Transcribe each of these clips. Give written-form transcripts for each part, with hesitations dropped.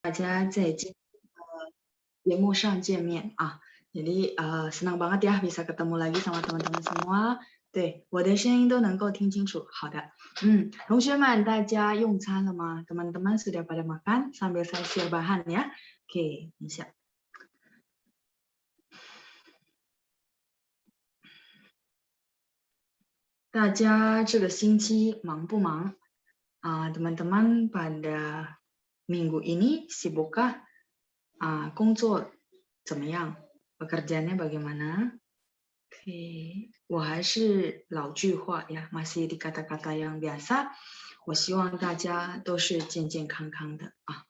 大家在今节目上见面啊。Jadi senang banget ya bisa ketemu lagi sama teman-teman semua. 对，我的声音都能够听清楚。好的，同学们，大家用餐了吗？ teman-teman sudah pada makan sambil saya share bahan ya. Oke, 等一下。大家这个星期忙不忙？ teman-teman pada minggu ini sibukkah? 工作怎么样？ pekerjaannya bagaimana? Oke, 我还是老句话呀， masih di kata-kata yang biasa. 我希望大家都是健健康康的啊。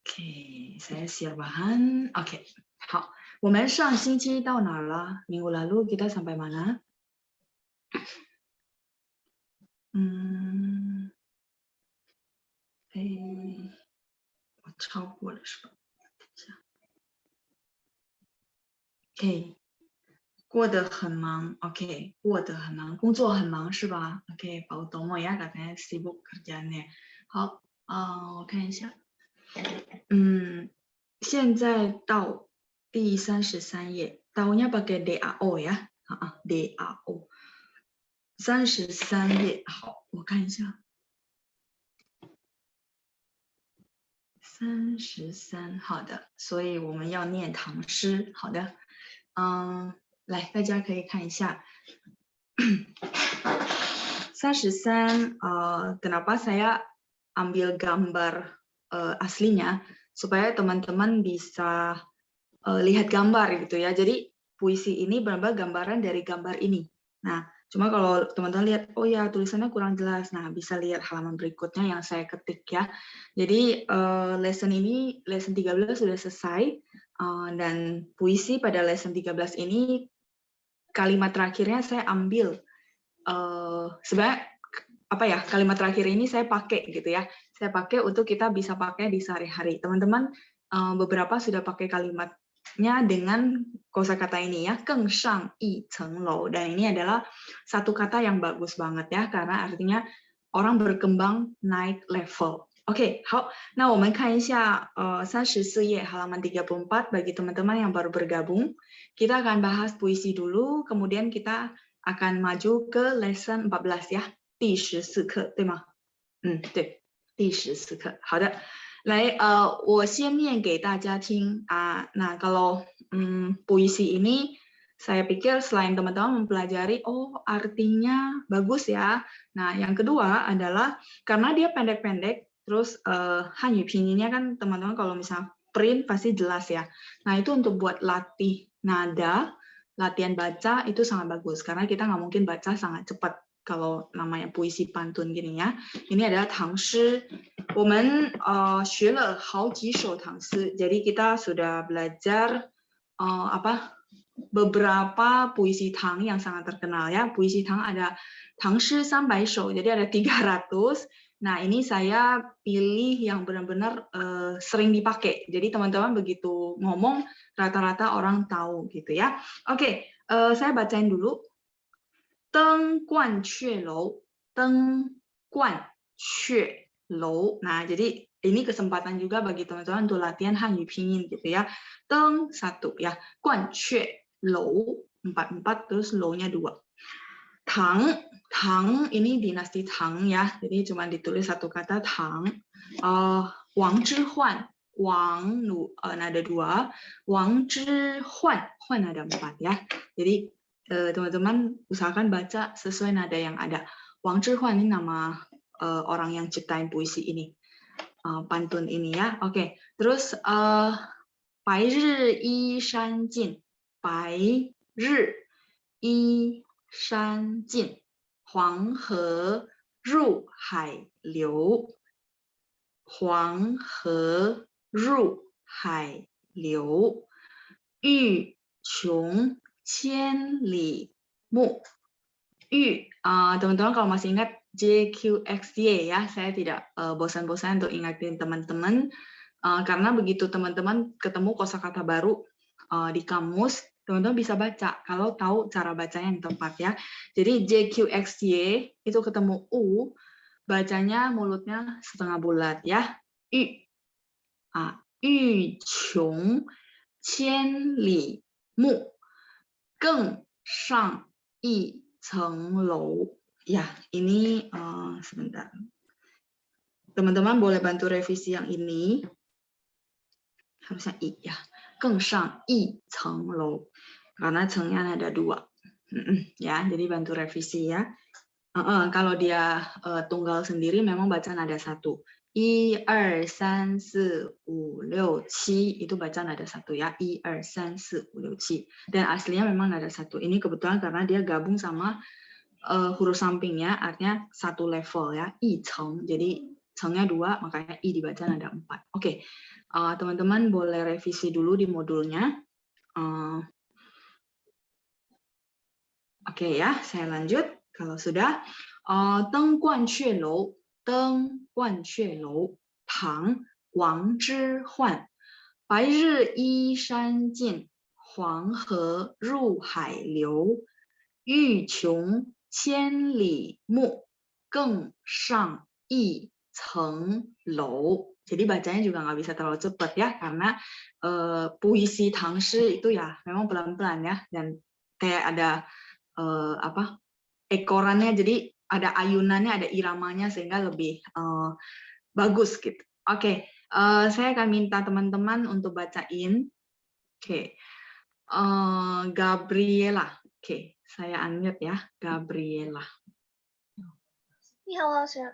Oke, saya share bahan. Oke, 好，我们上星期到哪儿了？ minggu lalu kita sampai mana? 我超过了是吧？ OK， 过得很忙 ，OK， 过得很忙，工作很忙是吧 ？OK， Pak Utomo ya katanya sibuk kerjaannya。好，我看一下，现在到第33页 ，tahunnya pakai DAO ya， DAO， 33页，好，我看一下，33，好的，所以我们要念唐诗，好的。来，大家可以看一下。33, kenapa saya ambil gambar aslinya supaya teman-teman bisa lihat gambar gitu ya. Jadi puisi ini benar-benar gambaran dari gambar ini. Nah, cuma kalau teman-teman lihat, oh ya tulisannya kurang jelas. Nah, bisa lihat halaman berikutnya yang saya ketik ya. Jadi lesson 13 sudah selesai. Dan puisi pada lesson 13 ini kalimat terakhirnya saya ambil sebenarnya kalimat terakhir ini saya pakai gitu ya. Saya pakai untuk kita bisa pakai di sehari-hari. Teman-teman beberapa sudah pakai kalimatnya dengan kosakata ini ya, 更上一层楼. Dan ini adalah satu kata yang bagus banget ya karena artinya orang berkembang naik level. Oke, 好，那我们看一下34页 halaman 34 bagi teman-teman yang baru bergabung. Kita akan bahas puisi dulu, kemudian kita akan maju ke lesson 14 ya, 第14课，对吗？对，第14课。好的，来，我先念给大家听啊。那kalau puisi ini saya pikir selain teman-teman mempelajari, oh artinya bagus ya. Nah, yang kedua adalah karena dia pendek-pendek, terus Hanyu Pinyin-nya kan teman-teman kalau misalnya print pasti jelas ya. Nah, itu untuk buat latih nada, latihan baca itu sangat bagus karena kita nggak mungkin baca sangat cepat kalau namanya puisi pantun gini ya. Ini adalah Tang Shi. 我们学了好几首唐诗. Jadi kita sudah belajar beberapa puisi Tang yang sangat terkenal ya. Puisi Tang ada Tang Shi 300 首, jadi ada 300. Nah, ini saya pilih yang benar-benar sering dipakai. Jadi teman-teman begitu ngomong rata-rata orang tahu gitu ya. Oke, saya bacain dulu. 登鹳雀楼, 登鹳雀楼. Nah, jadi ini kesempatan juga bagi teman-teman untuk latihan Hanyu Pinyin gitu ya. 登 1 ya, 鹳雀楼 4 terus lo-nya 2. Tang, Tang ini dinasti Tang ya. Jadi cuma ditulis satu kata Tang. Wang Zhihuan, Wang nada 2, Wang Zhihuan, Huan nada 4 ya. Jadi teman-teman usahakan baca sesuai nada yang ada. Wang Zhihuan ini nama orang yang ciptain puisi ini, pantun ini ya. Oke, terus Bai Ri Yi Shan Jin, Bai Ri Yi Shan Jin, Huang He Ru Hai Liu, Huang He Ru Hai Liu, Yu Qiong 千里目. Teman-teman kalau masih ingat JQXY ya, saya tidak bosan-bosan untuk ingatin teman-teman karena begitu teman-teman ketemu kosakata baru di kamus, teman-teman bisa baca kalau tahu cara bacanya yang tepat ya. Jadi JQXY itu ketemu U, bacanya mulutnya setengah bulat ya. 欲穷千里目，更上一层楼. Ya, ini sebentar. Teman-teman boleh bantu revisi yang ini. Harusnya i ya. 更上一层楼. Karena cengnya ada 2. Ya, jadi bantu revisi ya. Kalau dia tunggal sendiri memang bacaan ada 1. 1, 2, 3, 4, 5, 6, 7 itu bacaan ada 1 ya. 1, 2, 3, 4, 5, 6, 7. Dan aslinya memang ada 1. Ini kebetulan karena dia gabung sama huruf sampingnya, artinya 1 level ya. 一层. Jadi cengnya 2, makanya i dibacaan ada 4. Oke. Teman-teman boleh revisi dulu di modulnya. Oke ya, saya lanjut. Kalau sudah, 登鹳雀楼, 登鹳雀楼, 唐, 王之涣. 白日依山尽, 黄河入海流. 欲穷千里目, 更上一层楼. Jadi bacanya juga nggak bisa terlalu cepat ya, karena puisi Tangshi itu ya memang pelan-pelan ya, dan kayak ada ekorannya, jadi ada ayunannya, ada iramanya sehingga lebih bagus gitu. Oke, saya akan minta teman-teman untuk bacain. Oke, Gabriela. Oke, saya unmute ya, Gabriela. 你好，老师。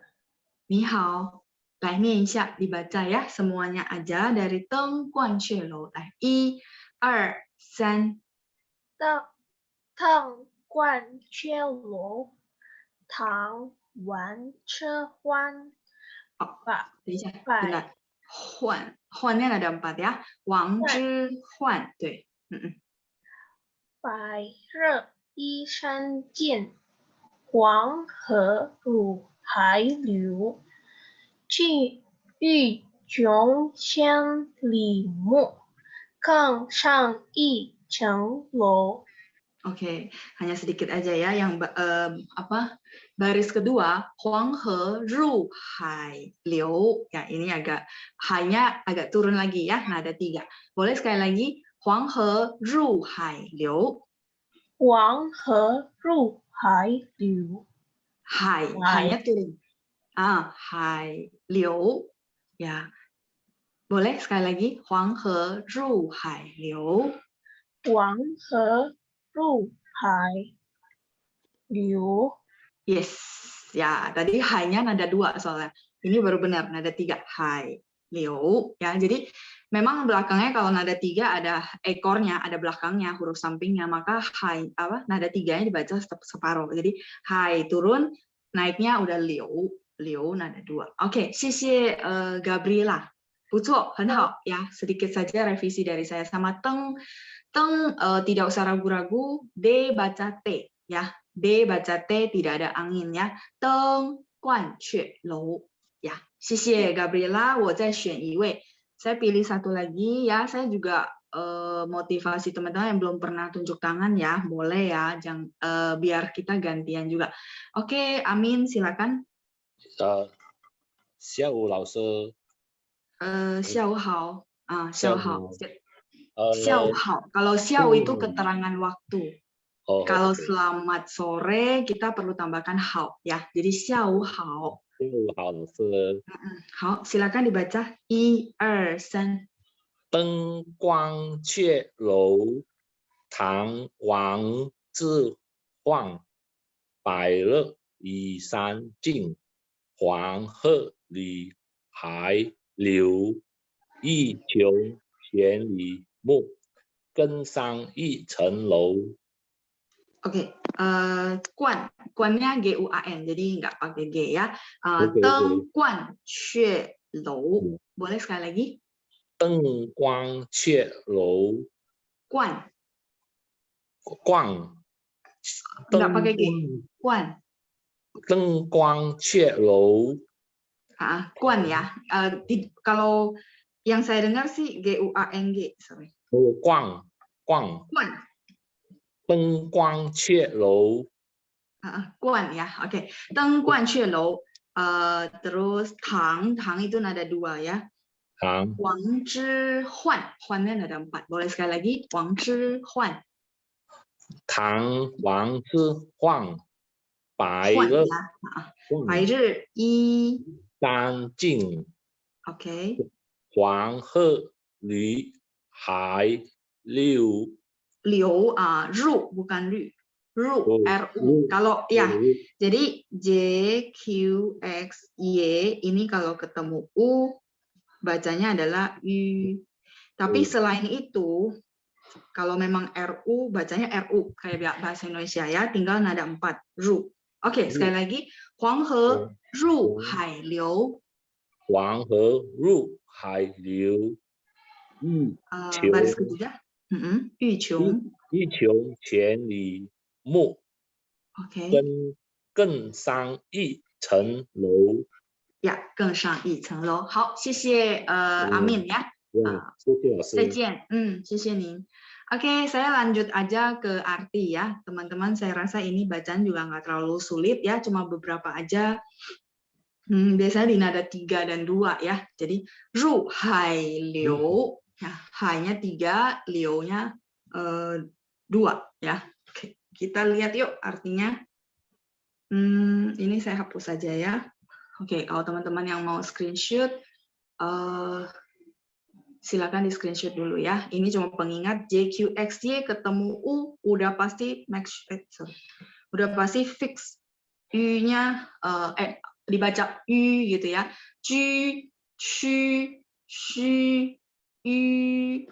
你好，来念一下，dibaca ya semuanya aja dari 登鹳雀楼。来，1、2、3。登鹳雀楼，唐王之涣。等一下，bentar. 涣nya ada 4 ya. 王之涣，对，白日依山尽，黄河入海流。欲穷千里目，更上一层楼. Oke, hanya sedikit aja ya yang baris kedua, 黄河入海流. Ya, ini hanya agak turun lagi ya, nada 3. Boleh sekali lagi, 黄河入海流. 黄河入海流. Hanya turun. Hai liu. Ya. Boleh sekali lagi, 黄河入海流. 黄河入海流. Yes, ya tadi hanya nada 2 soalnya. Ini baru benar nada 3. Hai, liu. Ya, jadi memang belakangnya kalau nada 3 ada ekornya, ada belakangnya, huruf sampingnya, maka hai nada 3-nya dibaca separuh. Jadi hai turun, naiknya udah liu, liu nada 2. Oke, 谢谢 Gabriela. 不错，很好ya. Sedikit saja revisi dari saya sama Teng tidak usah ragu-ragu, D baca T ya. D baca T, tidak ada angin ya. 登鹳雀楼 ya. 谢谢 Gabriela, 我再选一位. Saya pilih satu lagi ya. Saya juga motivasi teman-teman yang belum pernah tunjuk tangan ya. Boleh ya, biar kita gantian juga. Oke, Amin silakan. 下午老师。下午好. 下午好. 下午好. Kalau 下午itu keterangan waktu. Kalau selamat sore kita perlu tambahkan 好 ya. Jadi 下午好. 下午好，老师。好, silakan dibaca. 1、2、3。登鹳雀楼，唐王之涣。白日依山尽，黄河入海流。欲穷千里目，更上一层楼. Oke, guan-nya G-U-A-N, jadi nggak pakai G ya. 登鹳雀楼, boleh sekali lagi? 登鹳雀楼. 鹳. 鹳. Nggak pakai G. 鹳. 登鹳雀楼. 鹳ya. Kalau yang saya dengar sih G-U-A-N-G, sorry. 鹳. 登鹳雀楼. 鹳ya, oke. 登鹳雀楼. Terus tang itu nada 2 ya. 唐 Wang Zhi Huan. Huan-nya ada 4. Boleh sekali lagi. Wang Zhi Huan. 唐王之涣，白 Huan 日 ya. 白 涣 日一 山尽， Oke. 黄鹤于海流。 Liu, ru bukan lu. Ru, RU. Kalau ya, jadi J, Q, X, Y ini kalau ketemu U bacanya adalah U. Tapi selain itu, kalau memang RU bacanya RU kayak bahasa Indonesia ya, tinggal nada 4, ru. Oke, sekali lagi. Huanghe ru hai liu. 黄河入海流，欲 Baris 穷 ketiga. Yu Qiong. 欲穷千里目， Oke. 更上一层楼。 Ya, 更上一层楼。好，谢谢Amin ya. 谢谢老师。再见. 谢谢您. Oke, saya lanjut aja ke arti ya. Teman-teman, saya rasa ini bacaan juga nggak terlalu sulit ya, cuma beberapa aja. Biasanya di nada 3 dan 2 ya. Jadi, ru hai liu. Ya, hai-nya 3, liu-nya 2 ya. Oke, kita lihat yuk artinya. Ini saya hapus saja ya. Oke, kalau teman-teman yang mau screenshot, silakan di screenshot dulu ya. Ini cuma pengingat JQXY ketemu U, udah pasti udah pasti fix U-nya dibaca U gitu ya. Ju, Shu, Shu, U,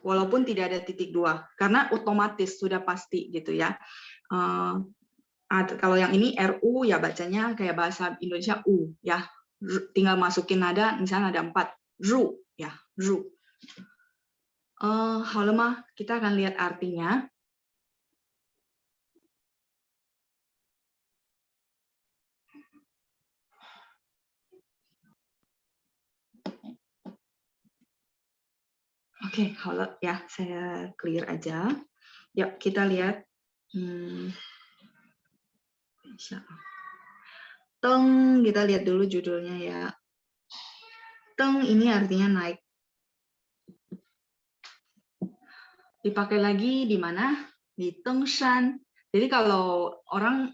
walaupun tidak ada titik 2 karena otomatis sudah pasti gitu ya. Kalau yang ini RU ya bacanya kayak bahasa Indonesia U ya. Tinggal masukin nada, misalnya nada 4, ru ya, ru. Halo, kita akan lihat artinya. Oke, halo ya, saya clear aja. Yuk, kita lihat. Teng, kita lihat dulu judulnya ya. Teng ini artinya naik. Dipakai lagi di mana? Di tengshan. Jadi kalau orang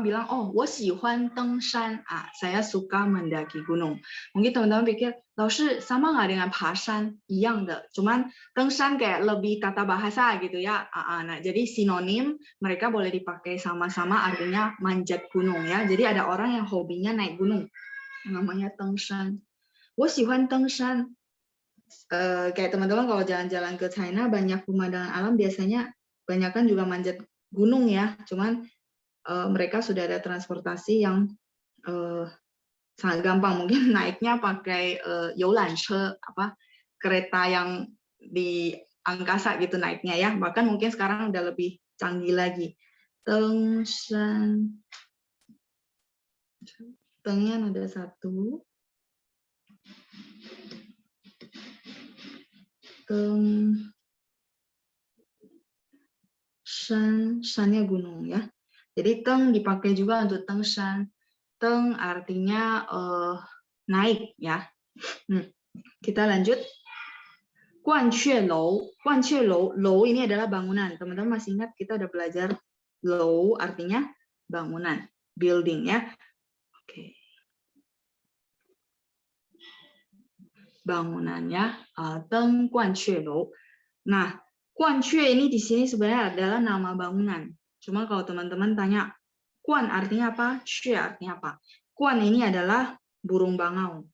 bilang, oh, 我喜欢登山, saya suka mendaki gunung. Mungkin teman-teman pikir, 老师 sama nggak dengan 爬山 一样的, cuman 登山 kayak lebih tata bahasa gitu ya. Nah, jadi sinonim mereka boleh dipakai sama-sama artinya manjat gunung ya. Jadi ada orang yang hobinya naik gunung, namanya 登山. 我喜欢登山. Kayak teman-teman kalau jalan-jalan ke China banyak pemandangan alam biasanya banyakan juga manjat gunung ya. Cuman mereka sudah ada transportasi yang sangat gampang, mungkin naiknya pakai youlanche, kereta yang di angkasa gitu naiknya ya, bahkan mungkin sekarang udah lebih canggih lagi. Tengshan, tengnya ada 1, tengshan, shannya gunung ya. Jadi teng dipakai juga untuk tengshan. Teng artinya naik ya. Kita lanjut. Guanque lou. Guanque lou. Lou ini adalah bangunan. Teman-teman masih ingat kita udah belajar lou artinya bangunan, building ya. Oke. Bangunan ya. Teng guanque lou. Nah, guanque ini di sini sebenarnya adalah nama bangunan. Cuma kalau teman-teman tanya, guan artinya apa? Xue artinya apa? Guan ini adalah burung bangau.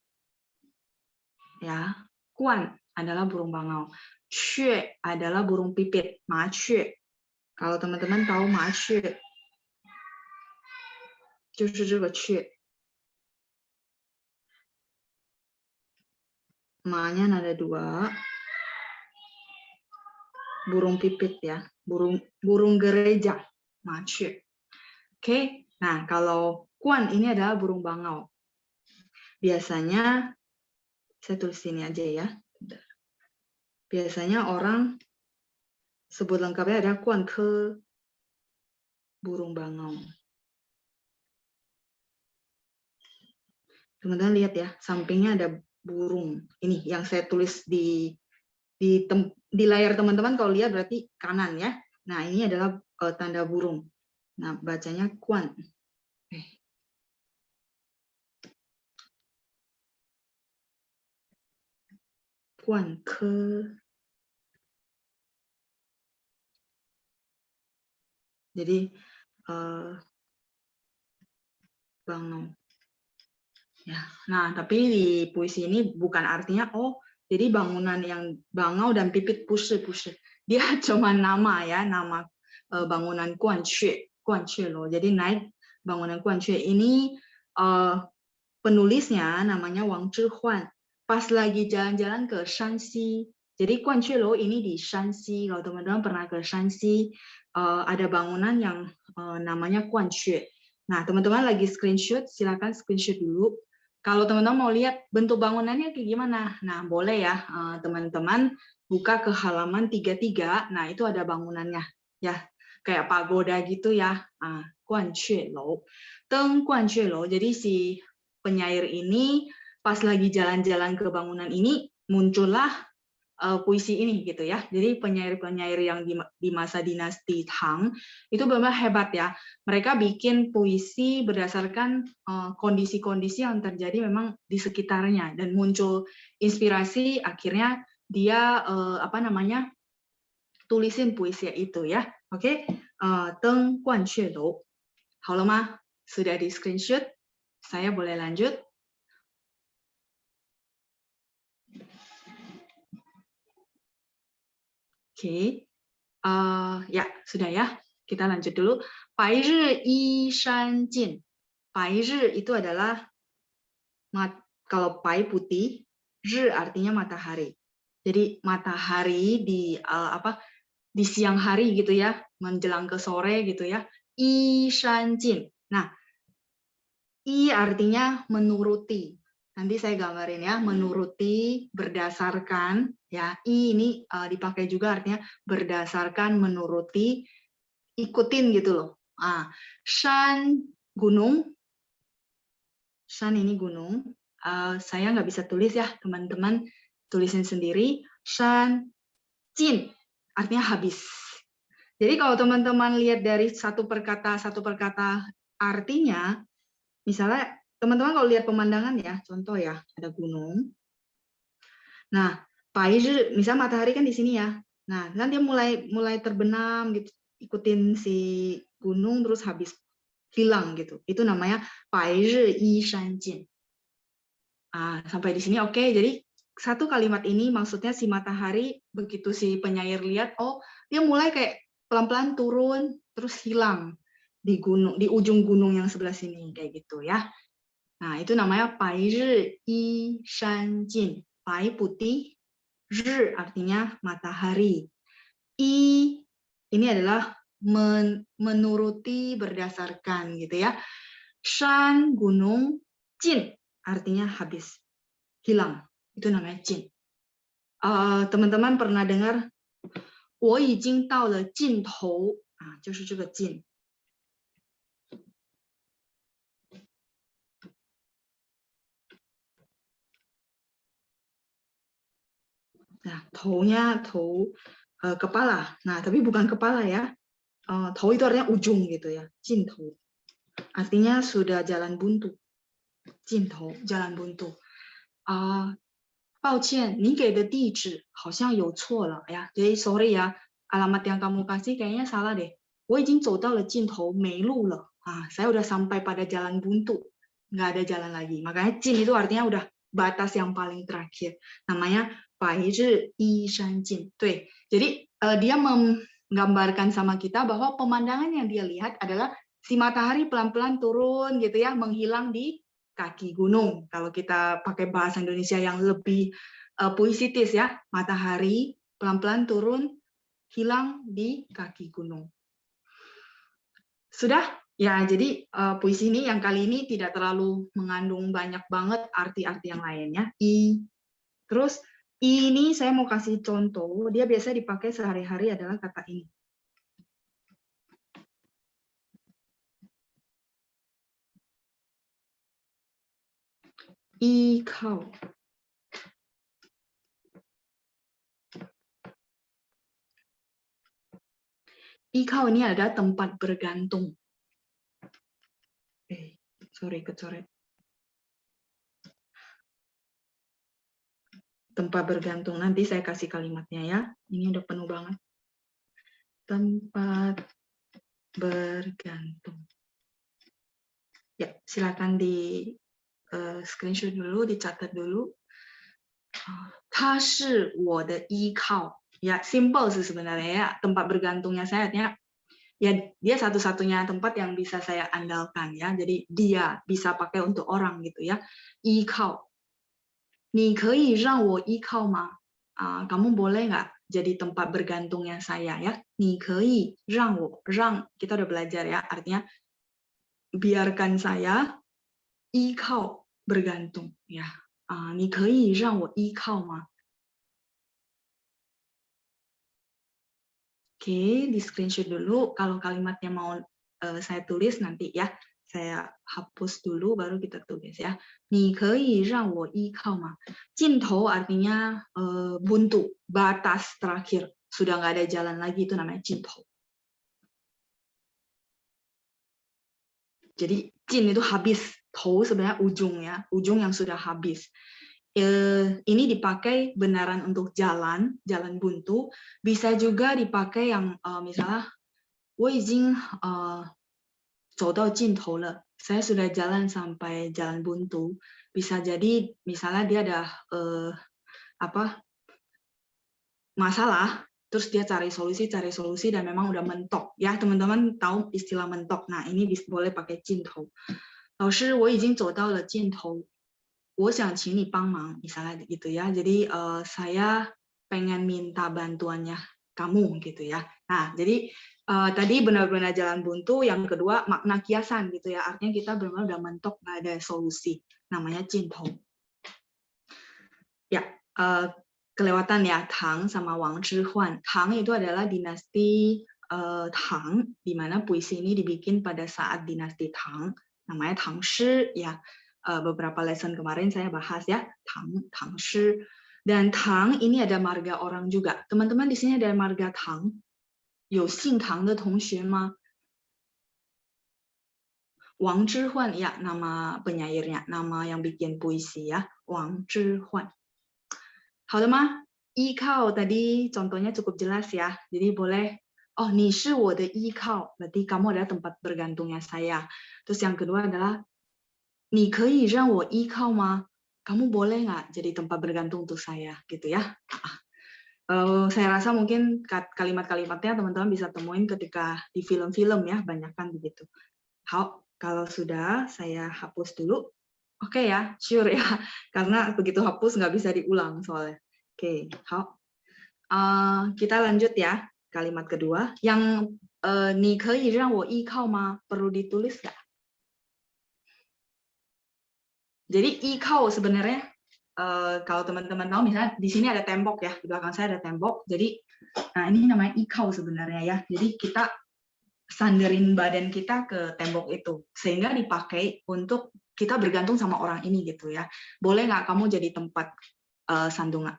Ya, guan adalah burung bangau. Xue adalah burung pipit, ma xue. Kalau teman-teman tahu ma xue, 就是这个雀. Ma-nya nada 2. Burung pipit ya, burung gereja, ma xue. Oke, nah kalau guan ini adalah burung bangau. Biasanya, saya tulis sini aja ya. Biasanya orang sebut lengkapnya ada guan ke, burung bangau. Teman-teman lihat ya, sampingnya ada burung. Ini yang saya tulis di layar teman-teman, kalau lihat berarti kanan ya. Nah, ini adalah tanda burung. Nah, bacanya kuan. Kuan ke. Jadi bangun. Ya. Nah, tapi di puisi ini bukan artinya jadi bangunan yang bangau dan pipit pushe. Dia cuma nama ya, nama bangunan Guanxue loh. Jadi naik bangunan Guanxue ini penulisnya namanya Wang Zhihuan. Pas lagi jalan-jalan ke Shanxi. Jadi Guanxue Lou ini di Shanxi. Kalau teman-teman pernah ke Shanxi, ada bangunan yang namanya Guanxue. Nah, teman-teman lagi screenshot, silakan screenshot dulu. Kalau teman-teman mau lihat bentuk bangunannya kayak gimana, nah boleh ya teman-teman buka ke halaman 33. Nah, itu ada bangunannya ya, kayak pagoda gitu ya. Guanxue Lou, Teng Guanxue Lou. Jadi si penyair ini pas lagi jalan-jalan ke bangunan ini muncullah puisi ini gitu ya. Jadi penyair-penyair yang di masa dinasti Tang itu benar-benar hebat ya. Mereka bikin puisi berdasarkan kondisi-kondisi yang terjadi memang di sekitarnya dan muncul inspirasi, akhirnya dia tulisin puisi itu ya. Oke. Teng Guanxue Lou. 好了吗？ Sudah di screenshot? Saya boleh lanjut? Oke, ya sudah ya. Kita lanjut dulu. Bai Zhi Yi Shan Jin. Bai Zhi itu adalah kalau pai putih, Zhi artinya matahari. Jadi matahari di siang hari gitu ya, menjelang ke sore gitu ya. Yi Shan Jin. Nah, I artinya menuruti. Nanti saya gambarin ya, menuruti, berdasarkan, ya. I ini dipakai juga artinya berdasarkan, menuruti, ikutin gitu loh. Shan, gunung. Shan ini gunung. Saya nggak bisa tulis ya, teman-teman tulisin sendiri. Shan, jin, artinya habis. Jadi kalau teman-teman lihat dari satu perkata artinya, misalnya teman-teman kalau lihat pemandangan ya, contoh ya, ada gunung. Nah, misal matahari kan di sini ya. Nah, nanti dia mulai terbenam gitu, ikutin si gunung terus habis hilang gitu. Itu namanya yi shan jin. Sampai di sini oke. Jadi satu kalimat ini maksudnya si matahari begitu si penyair lihat, dia mulai kayak pelan-pelan turun terus hilang di gunung, di ujung gunung yang sebelah sini kayak gitu ya. Nah, itu namanya bai zhi yi shan jin. Bai putih, zhi artinya matahari. I ini adalah menuruti, berdasarkan gitu ya. Shan gunung, jin artinya habis, hilang. Itu namanya jin. Teman-teman pernah dengar 我已经到了尽头，就是这个尽。Nah, tounya kepala. Nah, tapi bukan kepala ya. Tou itu artinya ujung gitu ya. Jin tou. Artinya sudah jalan buntu. Jin tou, jalan buntu. 抱歉，你给的地址好像有错了呀。Jadi sorry ya, alamat yang kamu kasih kayaknya salah deh. 我已经走到了尽头，没路了。Saya udah sampai pada jalan buntu, nggak ada jalan lagi. Makanya jin itu artinya udah batas yang paling terakhir. Namanya bai zhi yi shan jin. Jadi dia menggambarkan sama kita bahwa pemandangan yang dia lihat adalah si matahari pelan-pelan turun gitu ya, menghilang di kaki gunung. Kalau kita pakai bahasa Indonesia yang lebih puisitis ya, matahari pelan-pelan turun, hilang di kaki gunung. Sudah? Ya, jadi puisi ini yang kali ini tidak terlalu mengandung banyak banget arti-arti yang lainnya. Terus ini saya mau kasih contoh, dia biasa dipakai sehari-hari adalah kata ini. I kau. Ikau ini ada tempat bergantung. Sorry, kecoret. Tempat bergantung. Nanti saya kasih kalimatnya ya. Ini udah penuh banget. Tempat bergantung. Ya, silakan di screenshot dulu, dicatat dulu. 它是我的依靠. Ya, simple sih sebenarnya ya. Tempat bergantungnya saya artinya ya dia satu-satunya tempat yang bisa saya andalkan ya. Jadi dia bisa pakai untuk orang gitu ya. 依靠. 你可以让我依靠吗? Kamu boleh nggak jadi tempat bergantungnya saya ya? 你可以让我, kita udah belajar ya, artinya biarkan saya 依靠 bergantung ya. 你可以让我依靠吗? Oke, di screenshot dulu. Kalau kalimatnya mau saya tulis nanti ya, saya hapus dulu baru kita tulis ya. 你可以让我依靠吗? 尽头 artinya buntu, batas terakhir. Sudah nggak ada jalan lagi, itu namanya 尽头. Jadi 尽 itu habis, 头 sebenarnya ujung ya, ujung yang sudah habis. Ini dipakai benaran untuk jalan buntu, bisa juga dipakai yang misalnya 我已经走到尽头了, saya sudah jalan sampai jalan buntu. Bisa jadi misalnya dia ada masalah, terus dia cari solusi dan memang udah mentok ya, teman-teman tahu istilah mentok. Nah, ini boleh pakai 尽头. 老师我已经走到了尽头, 我想请你帮忙, misalnya gitu ya. Jadi saya pengen minta bantuannya kamu gitu ya. Nah, jadi tadi benar-benar jalan buntu, yang kedua makna kiasan gitu ya. Artinya kita benar-benar udah mentok, nggak ada solusi. Namanya 尽头. Ya, kelewatan ya Tang sama Wang Zhihuan. Tang itu adalah dinasti Tang, di mana puisi ini dibikin pada saat dinasti Tang. Namanya Tang Shi ya. Beberapa lesson kemarin saya bahas ya, Tang Shi. Dan Tang ini ada marga orang juga. Teman-teman di sini ada marga Tang. 有姓唐的同学吗? Wang Zhihuan ya, nama penyairnya, nama yang bikin puisi ya, Wang Zhihuan. 好的吗? 依靠 tadi contohnya cukup jelas ya. Jadi boleh, oh 你是我的依靠, berarti kamu adalah tempat bergantungnya saya. Terus yang kedua adalah 你可以让我依靠吗? Kamu boleh nggak jadi tempat bergantung untuk saya, gitu ya. Saya rasa mungkin kalimat-kalimatnya teman-teman bisa temuin ketika di film-film ya, banyak kan begitu. Kalau sudah, saya hapus dulu. Oke ya, sure ya, karena begitu hapus nggak bisa diulang soalnya. Oke, kita lanjut ya, kalimat kedua. Yang 你可以让我依靠吗? Perlu ditulis nggak? Jadi 依靠 sebenarnya kalau teman-teman tahu, misalnya di sini ada tembok ya, di belakang saya ada tembok. Jadi, nah ini namanya 依靠 sebenarnya ya. Jadi kita sandarin badan kita ke tembok itu, sehingga dipakai untuk kita bergantung sama orang ini gitu ya. Boleh nggak kamu jadi tempat sandungan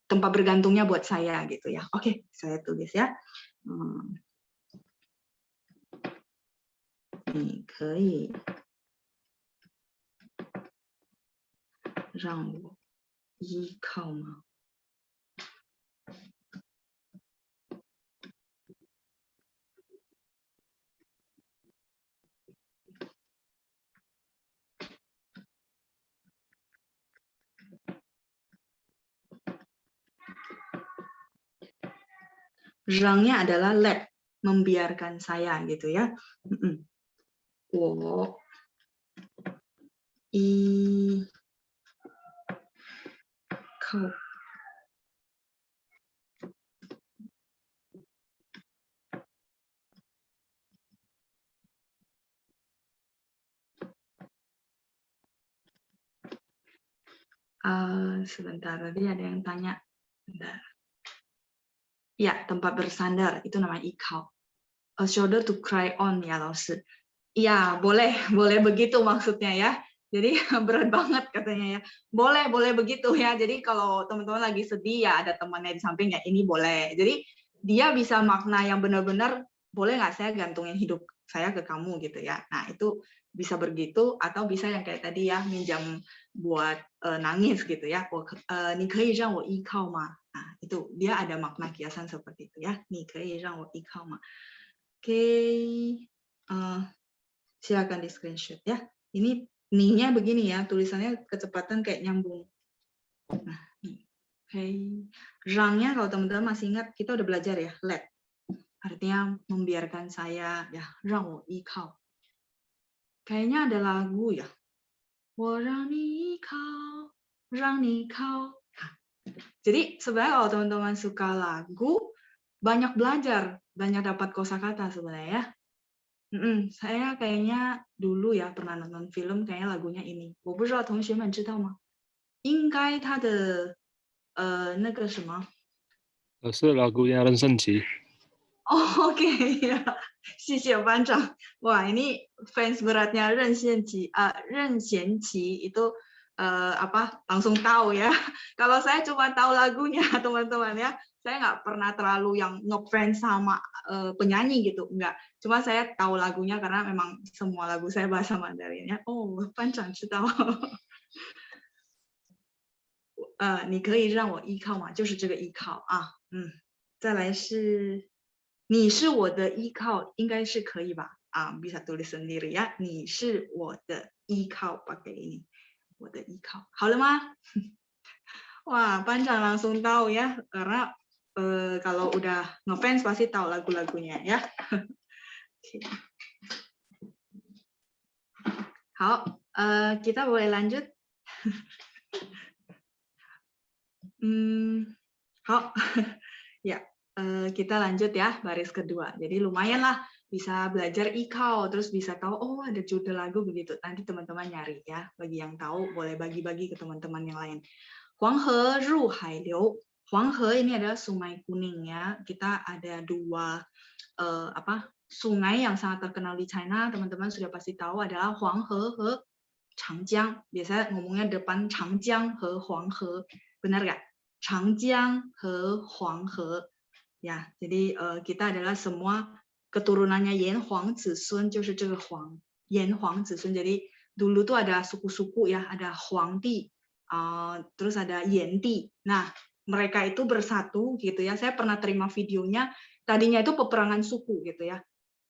tempat bergantungnya buat saya gitu ya. Oke, saya tulis ya. 你可以让我依靠吗? Rangnya adalah let, membiarkan saya gitu ya. 我依靠 sebentar, tadi ada yang tanya. Bentar. Ya, tempat bersandar itu namanya 依靠. A shoulder to cry on ya, Laoshi. Iya, boleh begitu maksudnya ya. Jadi berat banget katanya ya. Boleh begitu ya. Jadi kalau teman-teman lagi sedih ya ada temannya di samping ya, ini boleh. Jadi dia bisa makna yang benar-benar boleh nggak saya gantungin hidup saya ke kamu gitu ya. Nah itu bisa begitu atau bisa yang kayak tadi ya minjam buat nangis gitu ya. 你可以让我依靠吗? Nah itu dia ada makna kiasan seperti itu ya. 你可以让我依靠吗? Oke, silakan di screenshot ya. Ini nih-nya begini ya, tulisannya kecepatan kayak nyambung. Nah, oke. Rangnya kalau teman-teman masih ingat, kita udah belajar ya, let. Artinya membiarkan saya, ya, 让我依靠. Kayaknya ada lagu ya. 我让你依靠，让你靠. Nah, jadi sebenarnya kalau teman-teman suka lagu, banyak belajar, banyak dapat kosakata sebenarnya ya. Saya kayaknya dulu ya pernah nonton film kayaknya lagunya ini. 我不知道同学们知道吗？应该它的那个什么 是lagunya Ren Senji. Oh, oke ya. 谢谢班长. Wah, ini fans beratnya Ren Xianqi itu langsung tahu ya. Kalau saya cuma tahu lagunya teman-teman ya. Saya nggak pernah terlalu yang ngefans sama penyanyi gitu, enggak. Cuma saya tahu lagunya karena memang semua lagu saya bahasa Mandarin ya. Oh, 班长知道。你可以让我依靠吗？就是这个依靠啊。再来是你是我的依靠，应该是可以吧？bisa tulis sendiri ya. 你是我的依靠 pakai ini. 我的依靠，好了吗？Wah, Panjang langsung tahu ya, karena kalau udah ngefans pasti tahu lagu-lagunya ya. Hao, kita boleh lanjut. Hao, ya, kita lanjut ya baris kedua. Jadi lumayan lah bisa belajar ikau, terus bisa tahu oh ada judul lagu begitu. Nanti teman-teman nyari ya. Bagi yang tahu boleh bagi-bagi ke teman-teman yang lain. Huanghe Ru Hai Liu. Huanghe ini adalah sungai kuning ya. Kita ada dua sungai yang sangat terkenal di China. Teman-teman sudah pasti tahu adalah Huanghe he Changjiang. Biasanya ngomongnya depan Changjiang he Huanghe. Benar nggak? Changjiang he Huanghe. Ya, jadi kita adalah semua keturunannya Yan Huang Zisun, 就是这个 Huang. Yan Huang Zisun. Jadi dulu tuh ada suku-suku ya, ada Huangdi, terus ada Yanti. Nah, mereka itu bersatu gitu ya. Saya pernah terima videonya. Tadinya itu peperangan suku gitu ya.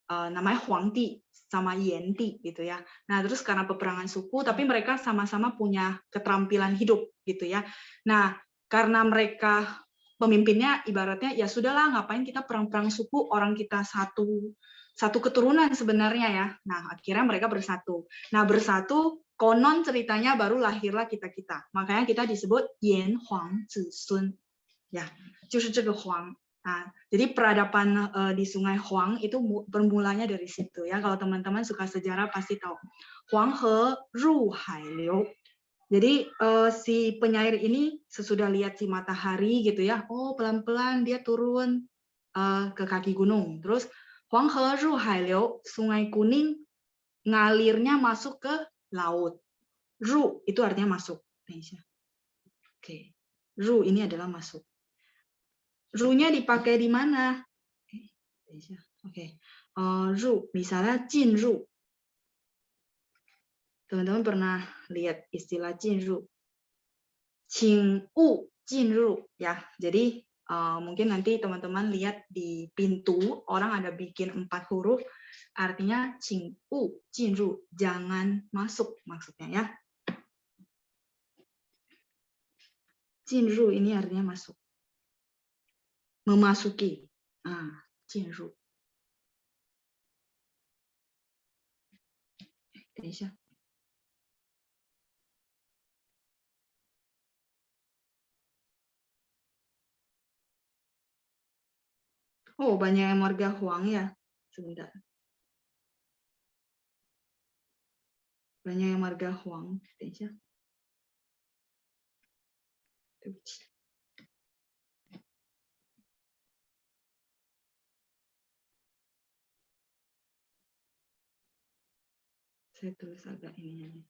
Namanya Huangdi sama Yanti gitu ya. Nah, terus karena peperangan suku, tapi mereka sama-sama punya keterampilan hidup gitu ya. Nah, karena mereka pemimpinnya ibaratnya ya sudahlah ngapain kita perang-perang suku, orang kita satu keturunan sebenarnya ya. Nah, akhirnya mereka bersatu. Nah, bersatu konon ceritanya baru lahirlah kita-kita. Makanya kita disebut Yan Huang Zisun. Ya, 就是这个 Huang. Nah, jadi peradaban di Sungai Huang itu bermulanya dari situ ya. Kalau teman-teman suka sejarah pasti tahu. Huanghe Ru Hai Liu. Jadi si penyair ini sesudah lihat si matahari gitu ya, oh pelan-pelan dia turun ke kaki gunung. Terus Huanghe Ru Hai Liu, sungai kuning ngalirnya masuk ke laut. Ru itu artinya masuk. Oke. Ru ini adalah masuk. Ru-nya dipakai di mana? Oke. Ru misalnya jin ru. Teman-teman pernah lihat istilah jinru? Qingwu jinru ya. Jadi mungkin nanti teman-teman lihat di pintu orang ada bikin 4 huruf, artinya qingwu jinru, jangan masuk maksudnya ya. Jinru ini artinya masuk. Memasuki. Jinru. 等一下。Oh, banyak yang marga Huang ya. Sebentar. Banyak yang marga Huang. Saya tulis agak ini.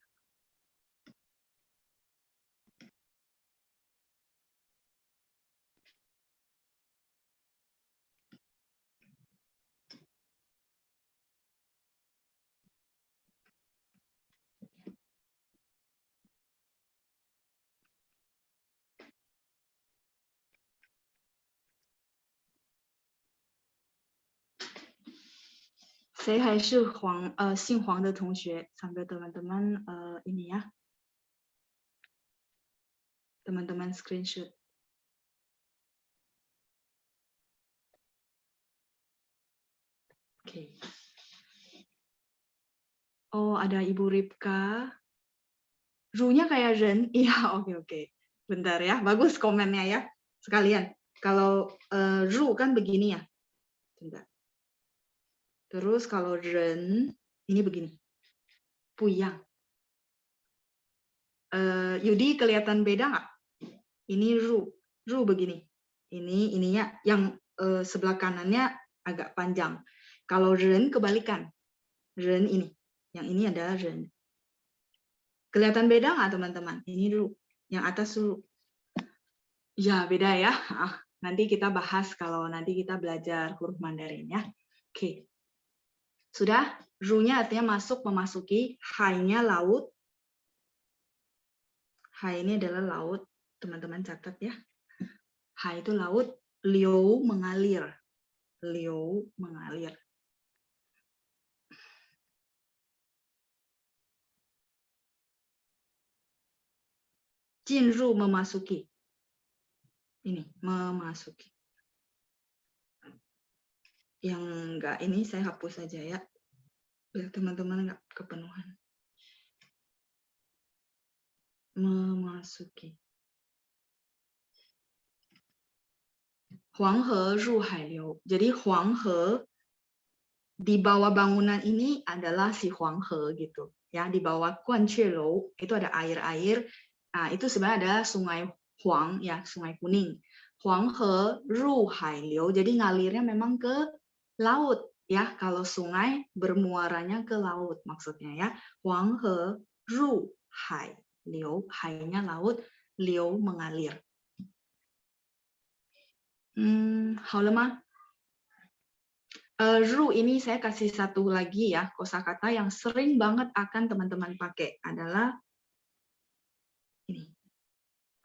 谁还是姓黄的同学 sambil teman-teman ini ya, teman-teman screenshot. Oke. Oh, ada Ibu Ripka. Ru-nya kayak Ren. Iya, oke. Bentar ya, bagus komennya ya. Sekalian. Kalau Ru kan begini ya. Bentar. Terus kalau Ren, ini begini. Puyang. Yudi kelihatan beda nggak? Ini Ru. Ru begini. Ininya yang sebelah kanannya agak panjang. Kalau Ren kebalikan. Ren ini. Yang ini adalah Ren. Kelihatan beda nggak teman-teman? Ini Ru. Yang atas Ru. Ya, beda ya. Nanti kita bahas kalau nanti kita belajar huruf Mandarin ya. Oke. Sudah? Ru-nya artinya masuk, memasuki. Hai-nya laut. Hai ini adalah laut. Teman-teman catat ya. Hai itu laut. Liu mengalir. Liu mengalir. Jinru memasuki. Ini, memasuki. Yang enggak ini saya hapus saja ya. Biar teman-teman enggak kepenuhan. Memasuki. Huanghe ru hailiu. Jadi Huanghe di bawah bangunan ini adalah si Huanghe gitu. Ya, di bawah Guanque Lou itu ada air-air. Nah, itu sebenarnya adalah sungai Huang ya, sungai kuning. Huanghe ru hailiu. Jadi ngalirnya memang ke laut ya. Kalau sungai bermuaranya ke laut maksudnya ya. Huanghe ru hailiu. Hai-nya laut, liu mengalir. Hao le ma? Ru ini saya kasih satu lagi ya, kosakata yang sering banget akan teman-teman pakai adalah ini.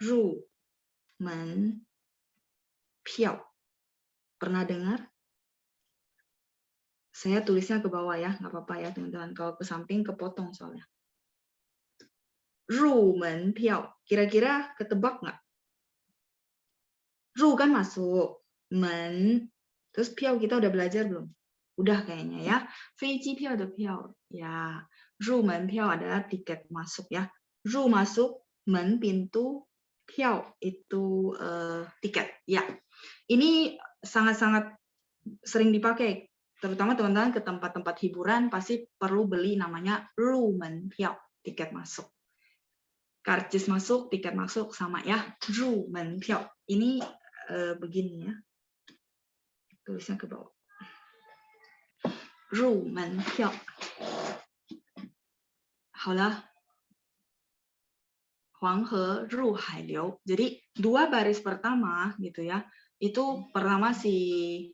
Ru men piao. Pernah dengar? Saya tulisnya ke bawah ya, nggak apa-apa ya teman-teman. Kalau ke samping kepotong soalnya. Ru men piao. Kira-kira ketebak nggak? Ru kan masuk, men, terus piao kita udah belajar belum? Udah kayaknya ya. Feiji piao de piao. Ya, ru men piao adalah tiket masuk ya. Ru masuk, men pintu, piao itu tiket. Ya, ini sangat-sangat sering dipakai. Terutama teman-teman ke tempat-tempat hiburan pasti perlu beli namanya ru men piao, tiket masuk. Karcis masuk, tiket masuk sama ya. Ru men piao. Ini begini ya. Tulisnya ke bawah. 入门票。好了。Huanghe ru hailiu. Jadi dua baris pertama gitu ya. Itu pertama si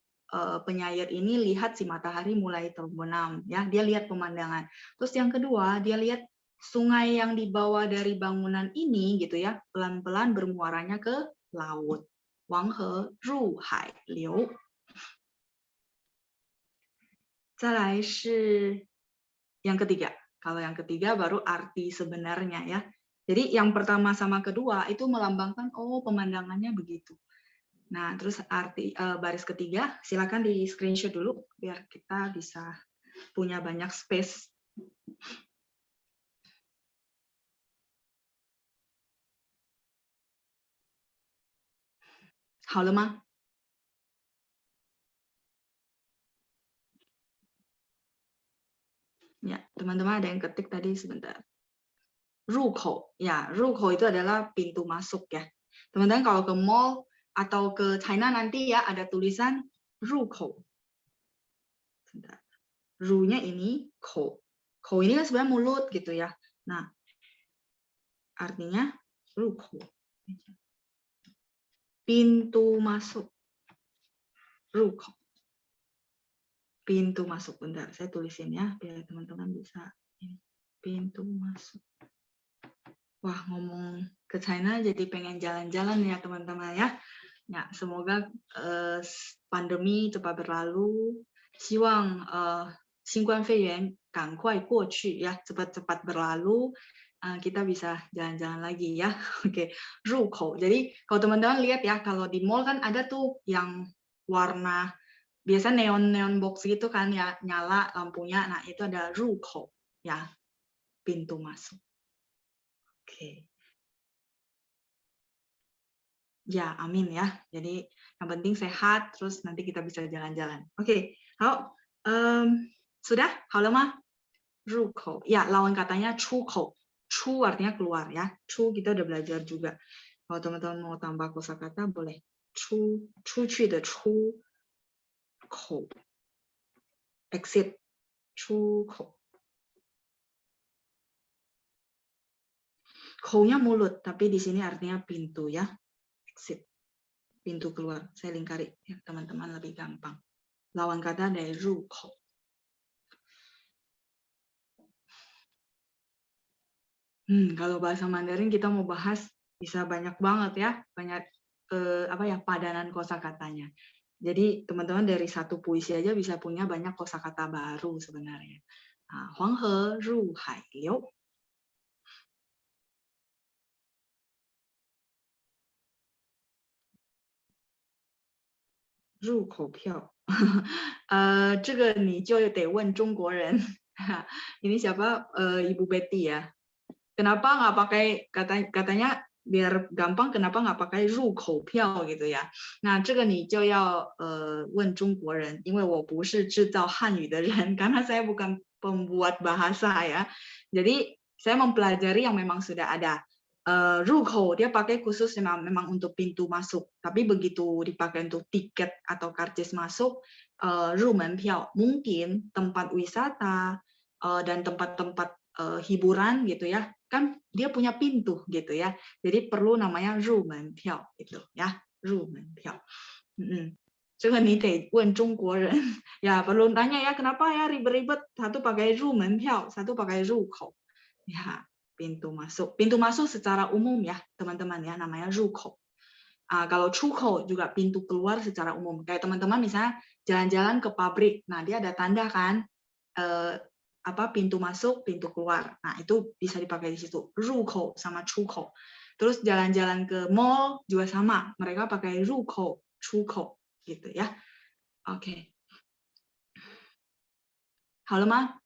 penyair ini lihat si matahari mulai terbenam ya. Dia lihat pemandangan. Terus yang kedua dia lihat sungai yang dibawa dari bangunan ini gitu ya, pelan-pelan bermuaranya ke laut. Huanghe ru hailiu. 再来是 yang ketiga. Kalau yang ketiga baru arti sebenarnya ya. Jadi yang pertama sama kedua itu melambangkan oh pemandangannya begitu. Nah, terus arti baris ketiga silakan di screenshot dulu biar kita bisa punya banyak space. Hao le ma? Ya, teman-teman ada yang ketik tadi sebentar. Rukou, ya, rukou itu adalah pintu masuk ya. Teman-teman kalau ke mall atau ke China nanti ya ada tulisan rukou. Ru-nya ini kou. Kou ini kan sebenarnya mulut gitu ya. Nah, artinya rukou. Pintu masuk. Rukou. Pintu masuk. Bentar, saya tulisin ya biar teman-teman bisa. Pintu masuk. Wah, ngomong ke China jadi pengen jalan-jalan ya teman-teman ya. Ya, semoga pandemi cepat berlalu. 希望新冠肺炎赶快过去 ya, cepat-cepat berlalu. Kita bisa jalan-jalan lagi ya. Oke, 入口. Jadi kalau teman-teman lihat ya, kalau di mall kan ada tuh yang warna biasa neon box gitu kan ya, nyala lampunya. Nah, itu ada 入口 ya, pintu masuk. Oke. Ya, amin ya. Jadi yang penting sehat, terus nanti kita bisa jalan-jalan. Oke, sudah? 好了吗？入口. Ya, lawan katanya 出口. 出 artinya keluar ya. 出 kita udah belajar juga. Kalau teman-teman mau tambah kosakata boleh. 出去的出口. Exit. 出口.口-nya mulut, tapi di sini artinya pintu ya. Exit. Pintu keluar. Saya lingkari ya, teman-teman lebih gampang. Lawan kata dari 入口. Kalau bahasa Mandarin kita mau bahas bisa banyak banget ya, banyak padanan kosakatanya. Jadi teman-teman dari satu puisi aja bisa punya banyak kosakata baru sebenarnya. Huanghe ru hai liu. Ru kou piao. 这个你就得问中国人. Ini siapa? Ibu Betty ya. Kenapa nggak pakai katanya biar gampang, kenapa nggak pakai 入口票 gitu ya? Nah, 这个你就要问中国人，因为我不是制造汉语的人，karena saya bukan pembuat bahasa ya. Jadi saya mempelajari yang memang sudah ada. 入口 dia pakai khusus memang untuk pintu masuk, tapi begitu dipakai untuk tiket atau karcis masuk, 入门票 mungkin tempat wisata dan tempat-tempat hiburan gitu ya, kan dia punya pintu gitu ya, jadi perlu namanya 入门票 gitu ya, 入门票. 这个你得问中国人ya, perlu tanya ya, kenapa ya ribet-ribet, satu pakai 入门票, satu pakai 入口 ya, pintu masuk secara umum ya teman-teman ya, namanya 入口. Kalau 出口 juga pintu keluar secara umum, kayak teman-teman misalnya jalan-jalan ke pabrik, nah dia ada tanda kan, pintu masuk, pintu keluar. Nah, itu bisa dipakai di situ. 入口 sama 出口. Terus jalan-jalan ke mall juga sama. Mereka pakai 入口, 出口 gitu ya. Oke. 好了吗?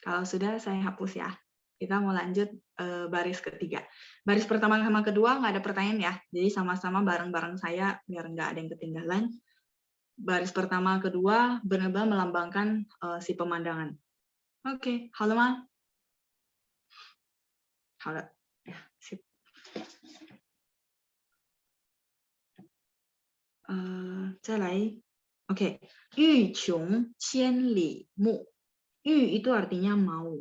Kalau sudah saya hapus ya. Kita mau lanjut baris ketiga. Baris pertama sama kedua nggak ada pertanyaan ya. Jadi sama-sama bareng-bareng saya biar nggak ada yang ketinggalan. Baris pertama, kedua benar-benar melambangkan si pemandangan. Oke, 好了吗? 好了, ya, sip. 再来, oke, 欲穷千里目. 欲 itu artinya mau.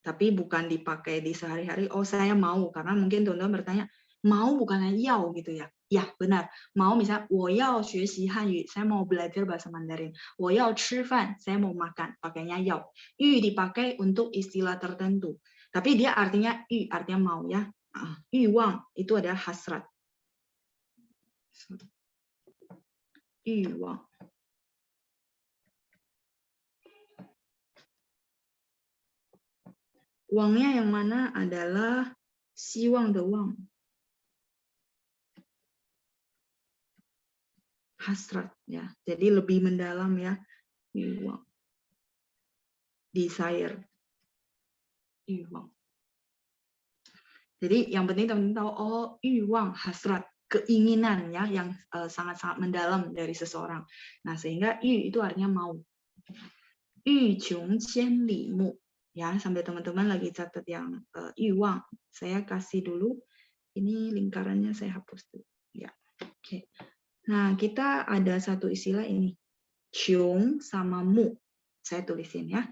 Tapi bukan dipakai di sehari-hari, oh saya mau, karena mungkin teman-teman bertanya, mau bukannya yao gitu ya? Ya, benar. Mau misalnya, 我要学习汉语, saya mau belajar bahasa Mandarin. 我要吃饭, saya mau makan, pakainya yao. 欲 dipakai untuk istilah tertentu. Tapi dia artinya artinya mau ya. 欲望 itu adalah hasrat. 欲望. Wangnya yang mana adalah 希望的望. Hasrat ya, jadi lebih mendalam ya. 欲望 desire 欲望. Jadi yang penting teman-teman tahu, oh 欲望 hasrat, keinginan ya, yang sangat-sangat mendalam dari seseorang. Nah, sehingga 欲 itu artinya mau. 欲穷千里目. Ya, sambil teman-teman lagi catat yang 欲望, saya kasih dulu. Ini lingkarannya saya hapus dulu. Ya, oke. Nah, kita ada satu istilah ini. 穷 sama mu. Saya tulisin ya.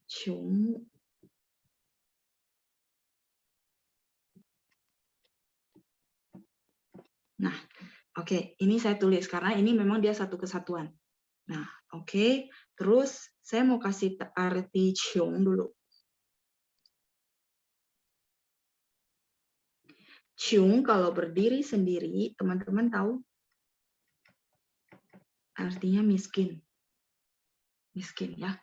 穷mu. Nah, oke, ini saya tulis karena ini memang dia satu kesatuan. Nah, oke. Terus saya mau kasih arti 穷 dulu. Chung kalau berdiri sendiri, teman-teman tahu artinya miskin. Miskin ya.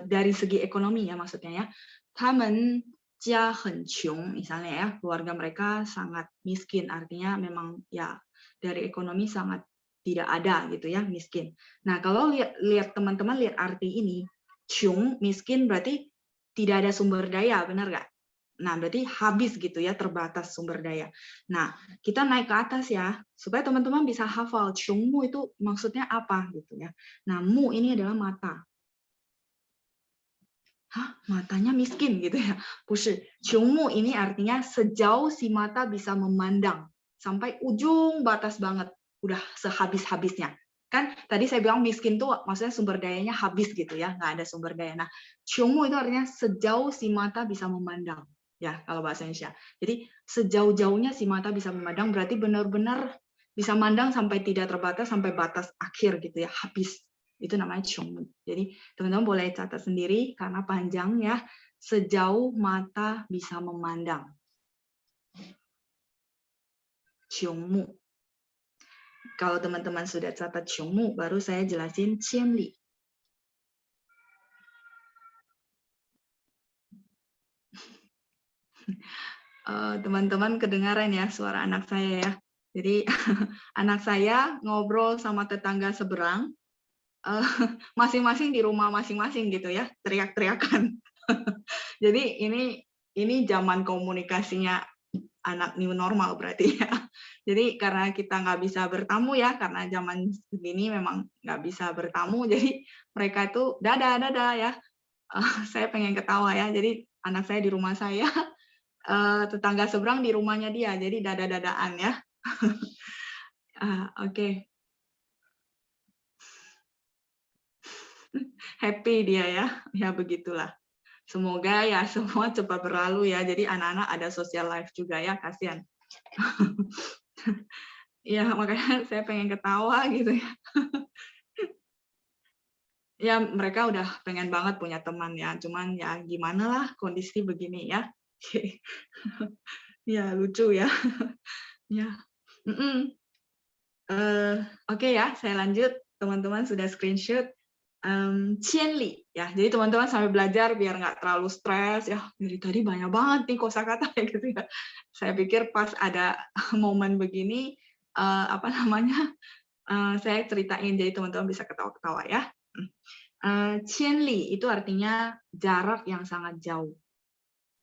Dari segi ekonomi ya maksudnya ya. 他们家很穷 misalnya ya, keluarga mereka sangat miskin, artinya memang ya dari ekonomi sangat tidak ada gitu ya, miskin. Nah, kalau lihat teman-teman lihat arti ini, chung miskin berarti tidak ada sumber daya, benar nggak? Nah, berarti habis gitu ya, terbatas sumber daya. Nah, kita naik ke atas ya, supaya teman-teman bisa hafal chungmu itu maksudnya apa gitu ya. Nah, mu ini adalah mata. Hah, matanya miskin gitu ya? 不是，穷mu ini artinya sejauh si mata bisa memandang sampai ujung batas banget, udah sehabis-habisnya. Kan tadi saya bilang miskin tuh maksudnya sumber dayanya habis gitu ya, nggak ada sumber daya. Nah,穷mu itu artinya sejauh si mata bisa memandang. Ya, kalau bahasa Indonesia. Jadi sejauh-jauhnya si mata bisa memandang berarti benar-benar bisa mandang sampai tidak terbatas sampai batas akhir gitu ya, habis. Itu namanya chongmu. Jadi teman-teman boleh catat sendiri karena panjang ya, sejauh mata bisa memandang. Chongmu. Kalau teman-teman sudah catat chongmu, baru saya jelasin qianli. Teman-teman kedengaran ya suara anak saya ya. Jadi anak saya ngobrol sama tetangga seberang, masing-masing di rumah masing-masing gitu ya, teriak-teriakan. Jadi ini zaman komunikasinya anak new normal berarti ya. Jadi karena kita nggak bisa bertamu ya, karena zaman begini memang nggak bisa bertamu, jadi mereka itu dadah ya. Saya pengen ketawa ya. Jadi anak saya di rumah saya, tetangga seberang di rumahnya dia, jadi dadah-dadaan ya. Oke. Happy dia ya begitulah. Semoga ya semua cepat berlalu ya. Jadi anak-anak ada social life juga ya, kasihan. Ya makanya saya pengen ketawa gitu ya. Ya mereka udah pengen banget punya teman ya, cuman ya gimana lah kondisi begini ya. Ya lucu ya. Ya. Oke ya, saya lanjut. Teman-teman sudah screenshot. Qianli ya, jadi teman-teman sambil belajar biar nggak terlalu stres ya. Dari tadi banyak banget nih kosakata ya gitu ya. Saya pikir pas ada momen begini saya ceritain jadi teman-teman bisa ketawa-ketawa ya. Qianli itu artinya jarak yang sangat jauh.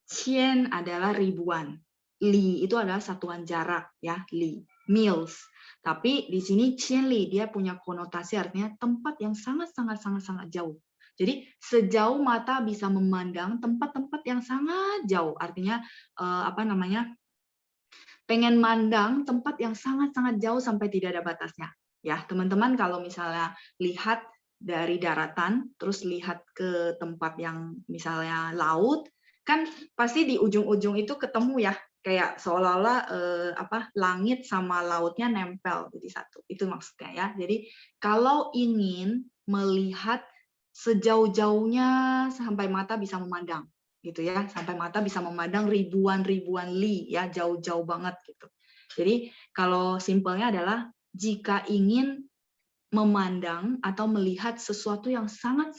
Qian adalah ribuan. Li itu adalah satuan jarak ya, li, miles. Tapi di sini qianli dia punya konotasi artinya tempat yang sangat jauh. Jadi sejauh mata bisa memandang tempat-tempat yang sangat jauh. Artinya pengen mandang tempat yang sangat jauh sampai tidak ada batasnya. Ya, teman-teman kalau misalnya lihat dari daratan terus lihat ke tempat yang misalnya laut, kan pasti di ujung-ujung itu ketemu ya, kayak seolah-olah langit sama lautnya nempel jadi satu. Itu maksudnya ya. Jadi kalau ingin melihat sejauh-jauhnya sampai mata bisa memandang gitu ya, sampai mata bisa memandang ribuan li ya, jauh-jauh banget gitu. Jadi kalau simpelnya adalah jika ingin memandang atau melihat sesuatu yang sangat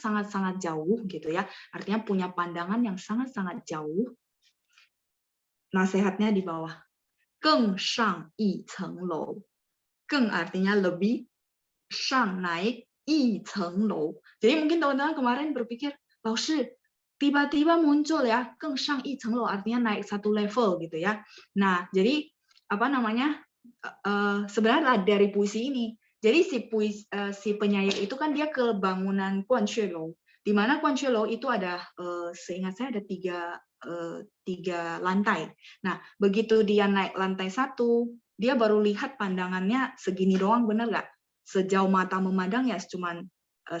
jauh gitu ya, artinya punya pandangan yang sangat jauh. Nasihatnya di bawah. 更上一层楼. 更 artinya lebih, 上 naik, 一层楼. Jadi mungkin teman-teman kemarin berpikir, 老师 tiba-tiba muncul ya, 更上一层楼 artinya naik satu level gitu ya. Nah, jadi sebenarnya dari puisi ini. Jadi si penyair itu kan dia ke bangunan Guanxue, di mana Guanxue itu ada seingat saya ada tiga lantai. Nah, begitu dia naik lantai 1, dia baru lihat pandangannya segini doang, bener nggak? Sejauh mata memandang ya cuman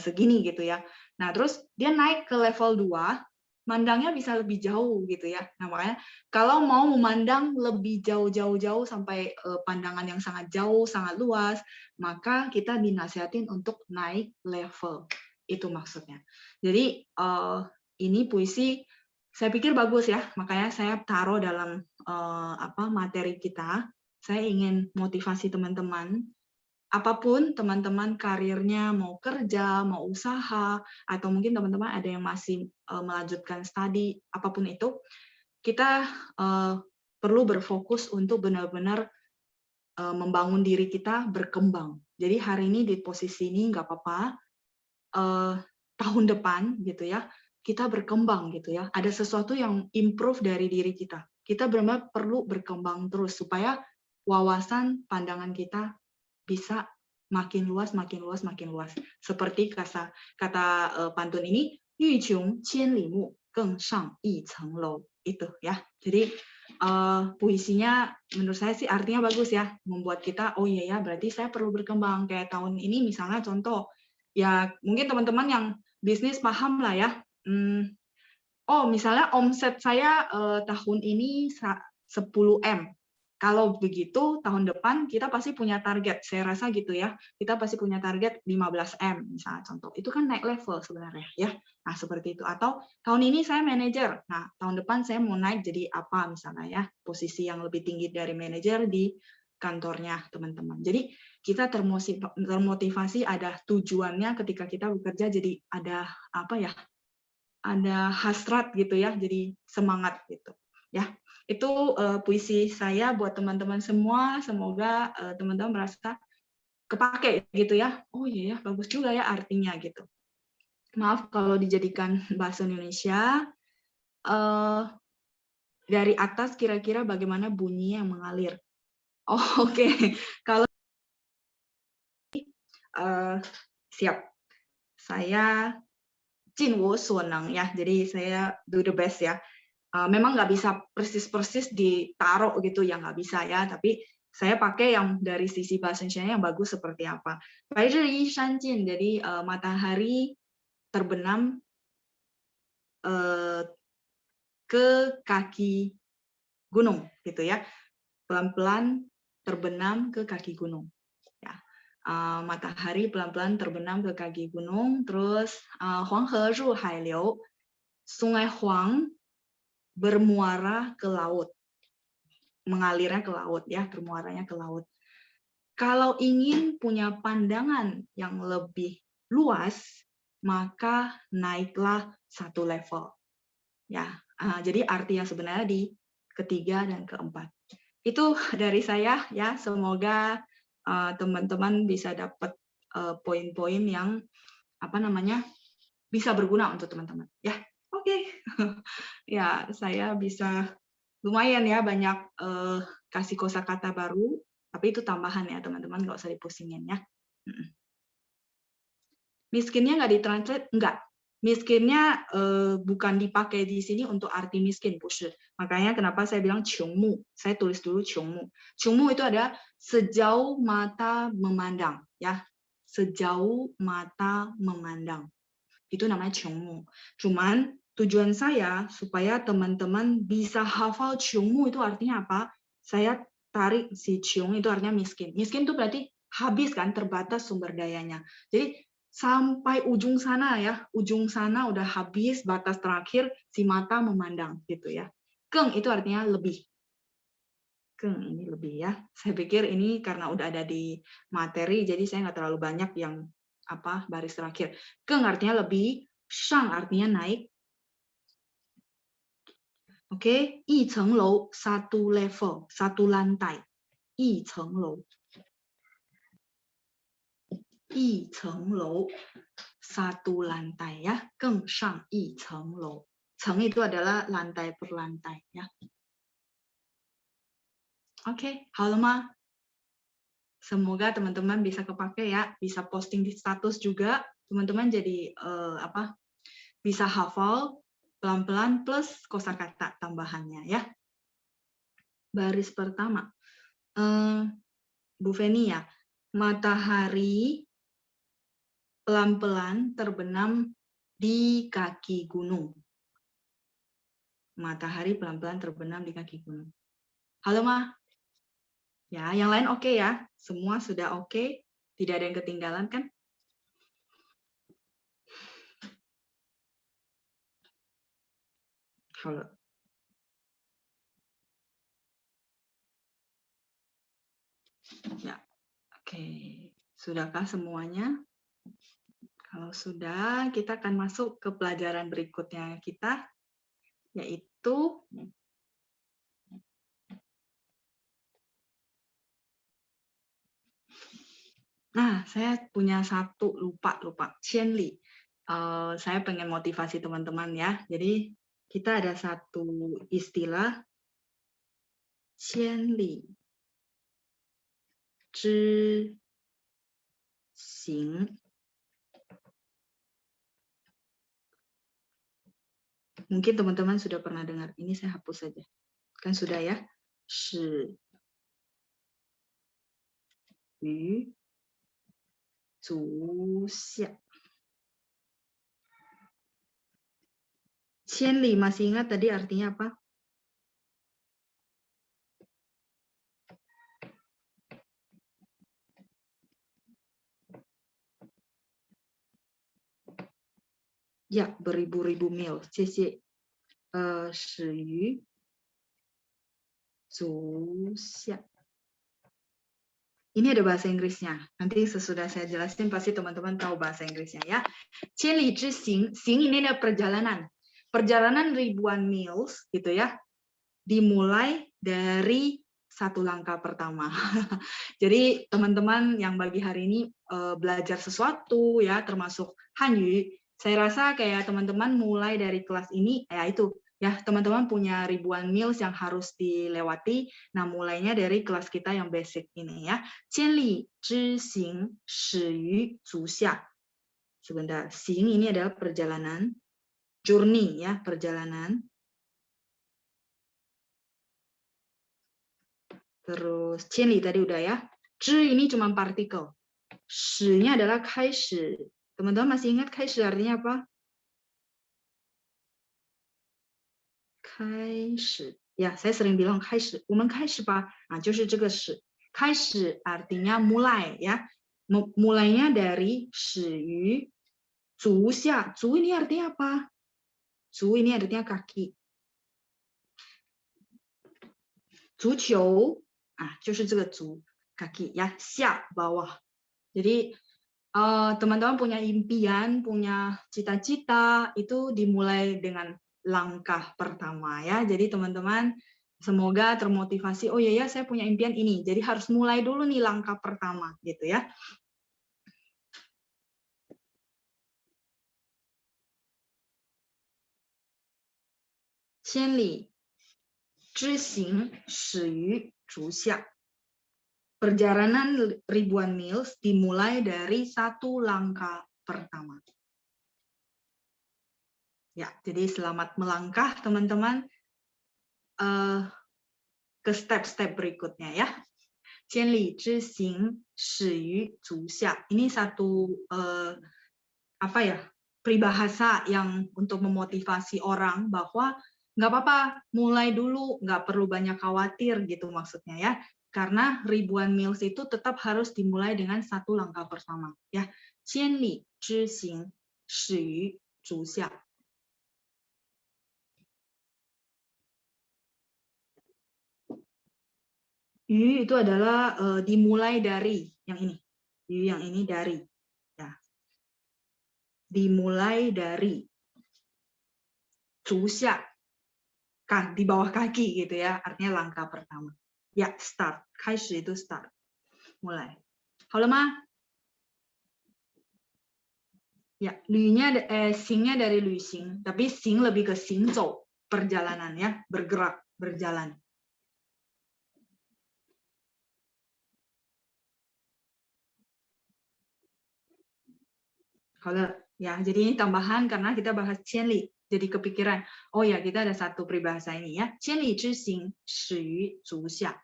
segini gitu ya. Nah, terus dia naik ke level 2, mandangnya bisa lebih jauh gitu ya. Nah, makanya kalau mau memandang lebih jauh sampai pandangan yang sangat jauh, sangat luas, maka kita dinasihatin untuk naik level. Itu maksudnya. Jadi ini puisi saya pikir bagus ya, makanya saya taruh dalam materi kita, saya ingin motivasi teman-teman, apapun teman-teman karirnya, mau kerja, mau usaha, atau mungkin teman-teman ada yang masih melanjutkan studi, apapun itu, kita perlu berfokus untuk benar-benar membangun diri kita berkembang. Jadi hari ini di posisi ini nggak apa-apa, tahun depan gitu ya, kita berkembang gitu ya. Ada sesuatu yang improve dari diri kita. Kita benar-benar perlu berkembang terus supaya wawasan pandangan kita bisa makin luas, makin luas, makin luas. Seperti kata pantun ini, 欲穷千里目，更上一层楼. Itu ya. Jadi puisinya menurut saya sih artinya bagus ya, membuat kita oh iya ya berarti saya perlu berkembang. Kayak tahun ini misalnya contoh ya mungkin teman-teman yang bisnis paham lah ya. Oh misalnya omset saya tahun ini 10M. Kalau begitu tahun depan kita pasti punya target. Saya rasa gitu ya. Kita pasti punya target 15M misalnya contoh. Itu kan naik level sebenarnya ya. Nah, seperti itu. Atau tahun ini saya manajer. Nah, tahun depan saya mau naik jadi apa misalnya ya. Posisi yang lebih tinggi dari manajer di kantornya teman-teman. Jadi kita termotivasi ada tujuannya ketika kita bekerja jadi ada apa ya? Ada hasrat gitu ya. Jadi semangat gitu. Ya. Itu puisi saya buat teman-teman semua. Semoga teman-teman merasa kepake gitu ya. Oh iya ya, bagus juga ya artinya gitu. Maaf kalau dijadikan bahasa Indonesia. Dari atas kira-kira bagaimana bunyi yang mengalir. Oh oke. Kalau siap. Saya 尽我所能 ya. Jadi saya do the best ya. Memang nggak bisa persis-persis ditaruh gitu ya, nggak bisa ya, tapi saya pakai yang dari sisi bahasa Indonesia yang bagus seperti apa. 白日依山尽, jadi matahari terbenam ke kaki gunung gitu ya, pelan-pelan terbenam ke kaki gunung. Ya. Matahari pelan-pelan terbenam ke kaki gunung, terus 黄河入海流, Sungai Huang bermuara ke laut, mengalirnya ke laut ya, bermuaranya ke laut. Kalau ingin punya pandangan yang lebih luas, maka naiklah satu level. Ya, jadi arti yang sebenarnya di ketiga dan keempat. Itu dari saya ya, semoga teman-teman bisa dapat poin-poin yang bisa berguna untuk teman-teman. Ya, oke. Ya, saya bisa lumayan ya banyak kasih kosakata baru, tapi itu tambahan ya teman-teman, nggak usah dipusingin ya. Miskinnya nggak ditranslate, nggak. Miskinnya bukan dipakai di sini untuk arti miskin, bukan. Makanya kenapa saya bilang ciongmu. Saya tulis dulu ciongmu. Ciongmu itu ada sejauh mata memandang, ya. Sejauh mata memandang. Itu namanya ciongmu. Cuman tujuan saya supaya teman-teman bisa hafal ciongmu itu artinya apa? Saya tarik si ciong itu artinya miskin. Miskin itu berarti habis kan, terbatas sumber dayanya. Jadi sampai ujung sana ya, ujung sana udah habis, batas terakhir si mata memandang gitu ya. Keng itu artinya lebih. Keng ini lebih ya. Saya pikir ini karena udah ada di materi, jadi saya nggak terlalu banyak yang baris terakhir. Keng artinya lebih, shang artinya naik. Oke, 一层楼 satu level, satu lantai. 一层楼. 一层楼 satu lantai ya, 更上一层楼. 层 itu adalah lantai per lantai ya. Oke, 好了吗? Semoga teman-teman bisa kepake ya, bisa posting di status juga. Teman-teman jadi bisa hafal pelan-pelan plus kosakata tambahannya ya. Baris pertama. Bu Feni ya, matahari pelan-pelan terbenam di kaki gunung. Matahari pelan-pelan terbenam di kaki gunung. Halo, Ma. Ya, yang lain oke ya? Semua sudah oke? Tidak ada yang ketinggalan kan? Halo. Oke, sudahkah semuanya? Kalau sudah, kita akan masuk ke pelajaran berikutnya kita, yaitu saya punya satu, lupa. Qianli. Saya pengen motivasi teman-teman ya. Jadi kita ada satu istilah qianli zhi xing. Mungkin teman-teman sudah pernah dengar. Ini saya hapus saja. Kan sudah ya. Shi yu zu xia. Qianli, masih ingat tadi artinya apa? Ya, beribu-ribu mil. Cici. Shi yu zu xia. Ini ada bahasa Inggrisnya. Nanti sesudah saya jelasin pasti teman-teman tahu bahasa Inggrisnya ya. Qianli zhi xing. Xing ini ada perjalanan. Perjalanan ribuan miles gitu ya. Dimulai dari satu langkah pertama. Jadi teman-teman yang bagi hari ini belajar sesuatu ya, termasuk Hanyu, saya rasa kayak teman-teman mulai dari kelas ini ya itu ya, teman-teman punya ribuan miles yang harus dilewati. Nah, mulainya dari kelas kita yang basic ini ya. Qianli zhi xing shi yu zu xia. Sebentar, xing ini adalah perjalanan, journey ya, perjalanan. Terus qianli tadi udah ya. Zhi ini cuma partikel. Shi-nya adalah kaishi. Teman-teman masih ingat kaishi artinya apa? Kaishi. Ya, saya sering bilang kaishi. 我们开始吧. Nah, 就是这个是. Kaishi artinya mulai ya. Mulainya dari shi yu zu xia. Zu ini artinya apa? Zu ini artinya kaki. 足球 就是这个足 kaki ya, 下 bawah. Jadi teman-teman punya impian, punya cita-cita itu dimulai dengan langkah pertama ya. Jadi teman-teman semoga termotivasi. Oh iya ya, saya punya impian ini. Jadi harus mulai dulu nih langkah pertama gitu ya. Qianli zhi xing shi yu zu xia. Perjalanan ribuan miles dimulai dari satu langkah pertama. Ya, jadi selamat melangkah teman-teman ke step-step berikutnya ya. Qianli zhi xing shi yu zu xia. Ini satu peribahasa yang untuk memotivasi orang bahwa nggak apa-apa, mulai dulu, nggak perlu banyak khawatir gitu maksudnya ya. Karena ribuan miles itu tetap harus dimulai dengan satu langkah pertama ya. Qianli zhi xing shi yu zu xia. Yu itu adalah dimulai dari yang ini. Yu yang ini dari. Ya. Dimulai dari. Zu xia. Kan di bawah kaki gitu ya. Artinya langkah pertama. Ya, start. 开始 itu start. Mulai. 好了吗? Ya, xingnya dari 旅行, tapi xing lebih ke 行走, perjalanan ya, bergerak, berjalan. Kalau ya, jadi ini tambahan karena kita bahas qianli, jadi kepikiran, oh ya kita ada satu peribahasa ini ya, qianli zhi xing shi yu zu xia.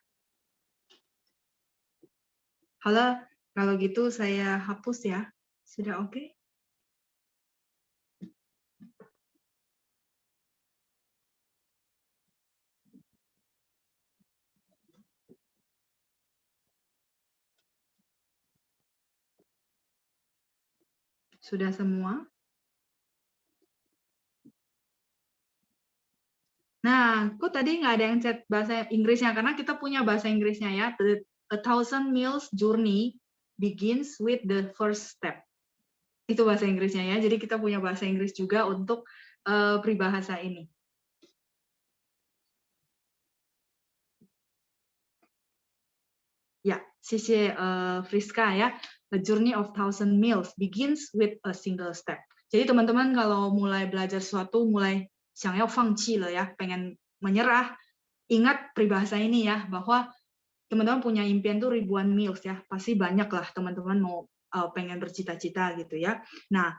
Halo, kalau gitu saya hapus ya, sudah oke? Sudah semua? Nah, kok tadi nggak ada yang chat bahasa Inggrisnya? Karena kita punya bahasa Inggrisnya ya. A Thousand Miles Journey begins with the first step. Itu bahasa Inggrisnya ya. Jadi kita punya bahasa Inggris juga untuk peribahasa ini. Ya, 谢谢 Friska ya. The journey of thousand miles begins with a single step. Jadi teman-teman kalau mulai belajar sesuatu, mulai 想要放弃了ya, pengen menyerah, ingat peribahasa ini ya, bahwa teman-teman punya impian tuh ribuan miles ya, pasti banyak lah teman-teman mau pengen bercita-cita gitu ya. Nah,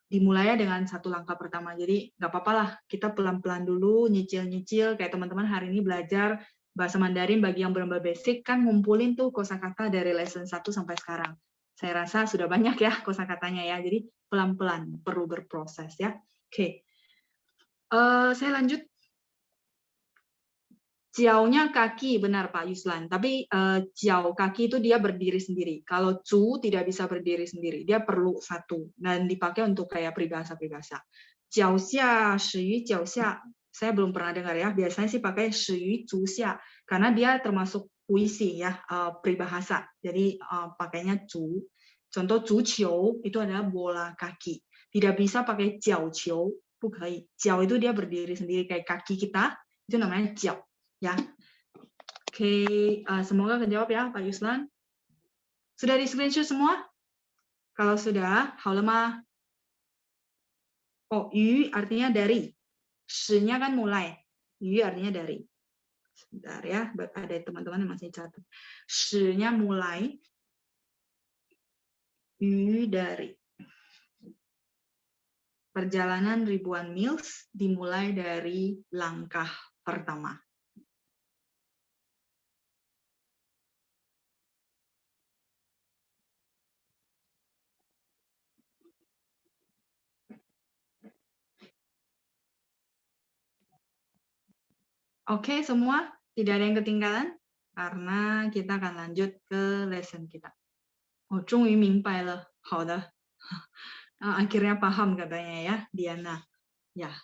dimulai dengan satu langkah pertama. Jadi nggak apa-apa lah, kita pelan-pelan dulu, nyicil-nyicil, kayak teman-teman hari ini belajar bahasa Mandarin bagi yang benar-benar basic, kan ngumpulin tuh kosakata dari lesson 1 sampai sekarang. Saya rasa sudah banyak ya kosakatanya ya, jadi pelan-pelan, perlu berproses ya. Oke, saya lanjut. Jiao-nya kaki, benar Pak Yuslan. Tapi jiao kaki itu dia berdiri sendiri. Kalau cu tidak bisa berdiri sendiri, dia perlu satu dan dipakai untuk kayak peribahasa-peribahasa. Jiao xia, shi jiao xia. Saya belum pernah dengar ya. Biasanya sih pakai shi zu xia karena dia termasuk puisi ya, peribahasa. Jadi pakainya cu. Contoh cu qiu itu adalah bola kaki. Tidak bisa pakai jiao qiu, bukan. Jiao itu dia berdiri sendiri kayak kaki kita, itu namanya jiao. Ya, oke, semoga kejawab ya Pak Yuslan. Sudah di screenshot semua? Kalau sudah, 好了吗? Oh, yu artinya dari. Shi-nya kan mulai. Yu artinya dari. Sebentar ya, ada teman-teman yang masih catat. Shi-nya mulai. Yu dari. Perjalanan ribuan miles dimulai dari langkah pertama. Oke, semua tidak ada yang ketinggalan karena kita akan lanjut ke lesson kita. Oh, 终于明白了，好的，akhirnya paham katanya ya, Diana. Ya,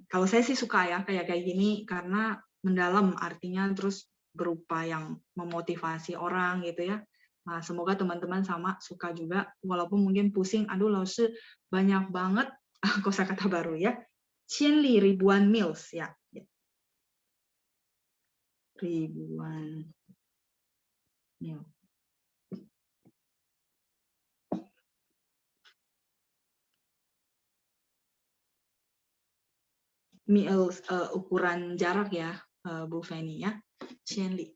kalau saya sih suka ya kayak gini karena mendalam artinya terus berupa yang memotivasi orang gitu ya. Nah, semoga teman-teman sama suka juga, walaupun mungkin pusing, aduh Lause banyak banget kosakata baru ya. 千里 ribuan miles ya. Ribuan mil. Mil ukuran jarak ya, Bu Feni ya. 千里.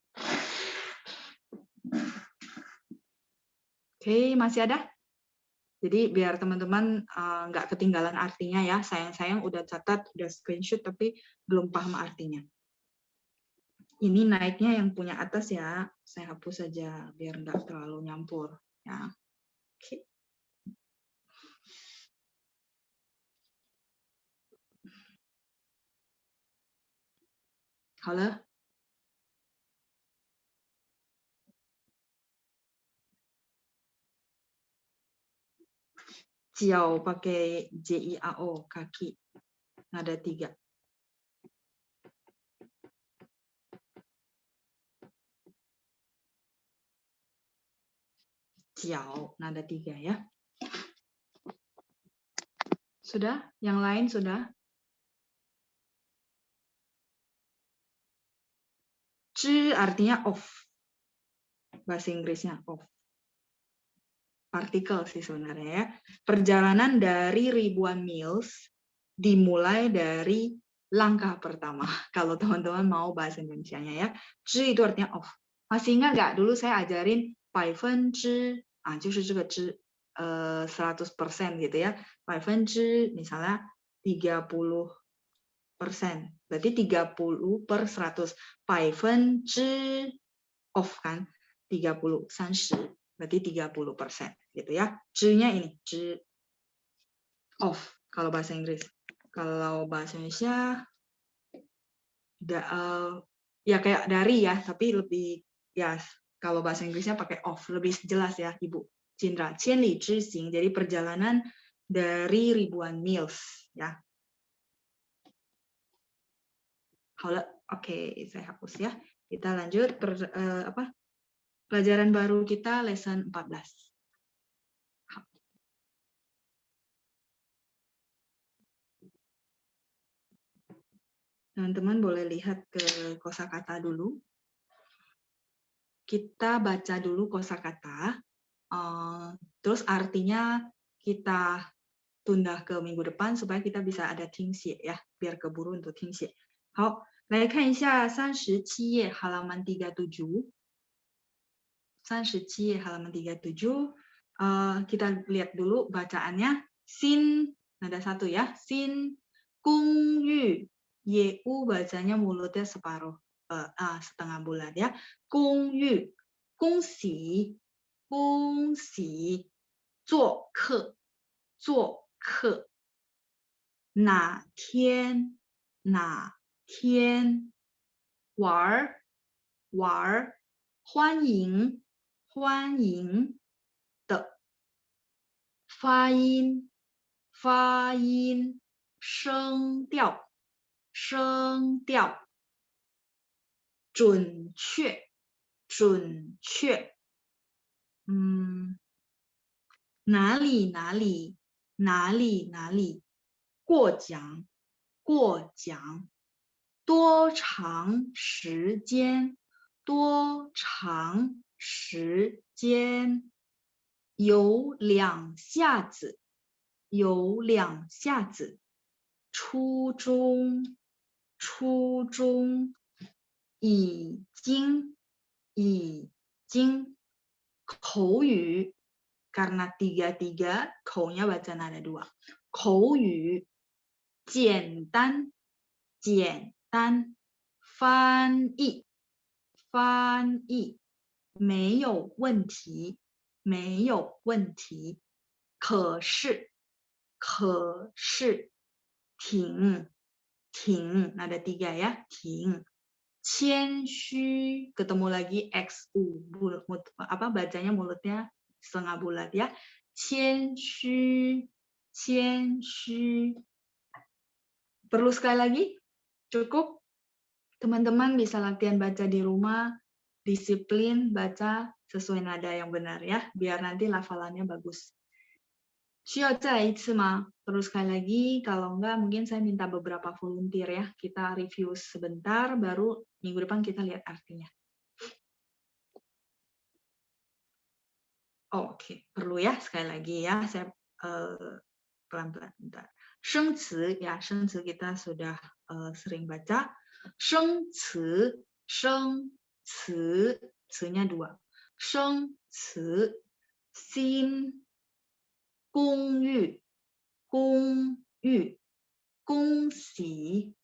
Oke, masih ada? Jadi biar teman-teman nggak ketinggalan artinya ya. Sayang-sayang udah catat, udah screenshot tapi belum paham artinya. Ini naiknya yang punya atas ya, saya hapus saja biar nggak terlalu nyampur ya. Oke. Halo. Jiao pakai jiao kaki, nada 3. Jiao nada 3 ya. Sudah? Yang lain sudah? Zhi artinya off. Bahasa Inggrisnya off. Partikel sih sebenarnya ya. Perjalanan dari ribuan miles dimulai dari langkah pertama. Kalau teman-teman mau bahasa Indonesianya ya. Zhi itu artinya off. Masih ingat nggak? Dulu saya ajarin 100%, 就是这个知 100% gitu ya. 100% misalnya 30%. Berarti 30 per 100. 100% off kan? 30, 30. Berarti 30% gitu ya. Zhi-nya ini, zhi off kalau bahasa Inggris. Kalau bahasa Indonesia ya kayak dari ya, tapi lebih ya kalau bahasa Inggrisnya pakai off, lebih jelas ya Ibu Cindra. 千里之行, jadi perjalanan dari ribuan miles ya. Oke, saya hapus ya. Kita lanjut Pelajaran baru kita lesson 14. Teman-teman boleh lihat ke kosakata dulu. Kita baca dulu kosakata, terus artinya kita tunda ke minggu depan supaya kita bisa ada 听写 ya, biar keburu untuk 听写。好，来看一下37页 halaman 37. 37 页 halaman 37. Kita lihat dulu bacaannya. Sin, nada satu ya. Sin, kung yu. Yu bacanya mulutnya separuh, setengah bulat ya. Kung yu, kung si, zuo ke, na tian, war, 欢迎的，发音，声调，准确，哪里，过奖，多长时间，有两下子，初中，已经，口语 karena 3 口nya baca nada 2. 口语 简单 翻译 没有问题 可是 挺 nada 3 ya, 挺 谦虚, ketemu lagi XU, bacanya mulutnya setengah bulat ya. 谦虚. Perlu sekali lagi? Cukup? Teman-teman bisa latihan baca di rumah, disiplin baca sesuai nada yang benar ya, biar nanti lafalannya bagus. 需要再来一次吗? Perlu sekali lagi, kalau enggak mungkin saya minta beberapa volunteer ya, kita review sebentar, baru minggu depan kita lihat artinya. Oke, perlu ya sekali lagi ya, saya pelan-pelan. Bentar. 生词 ya, 生词 kita sudah sering baca. 生词 词nya 2. 生词 sin 公寓 恭喜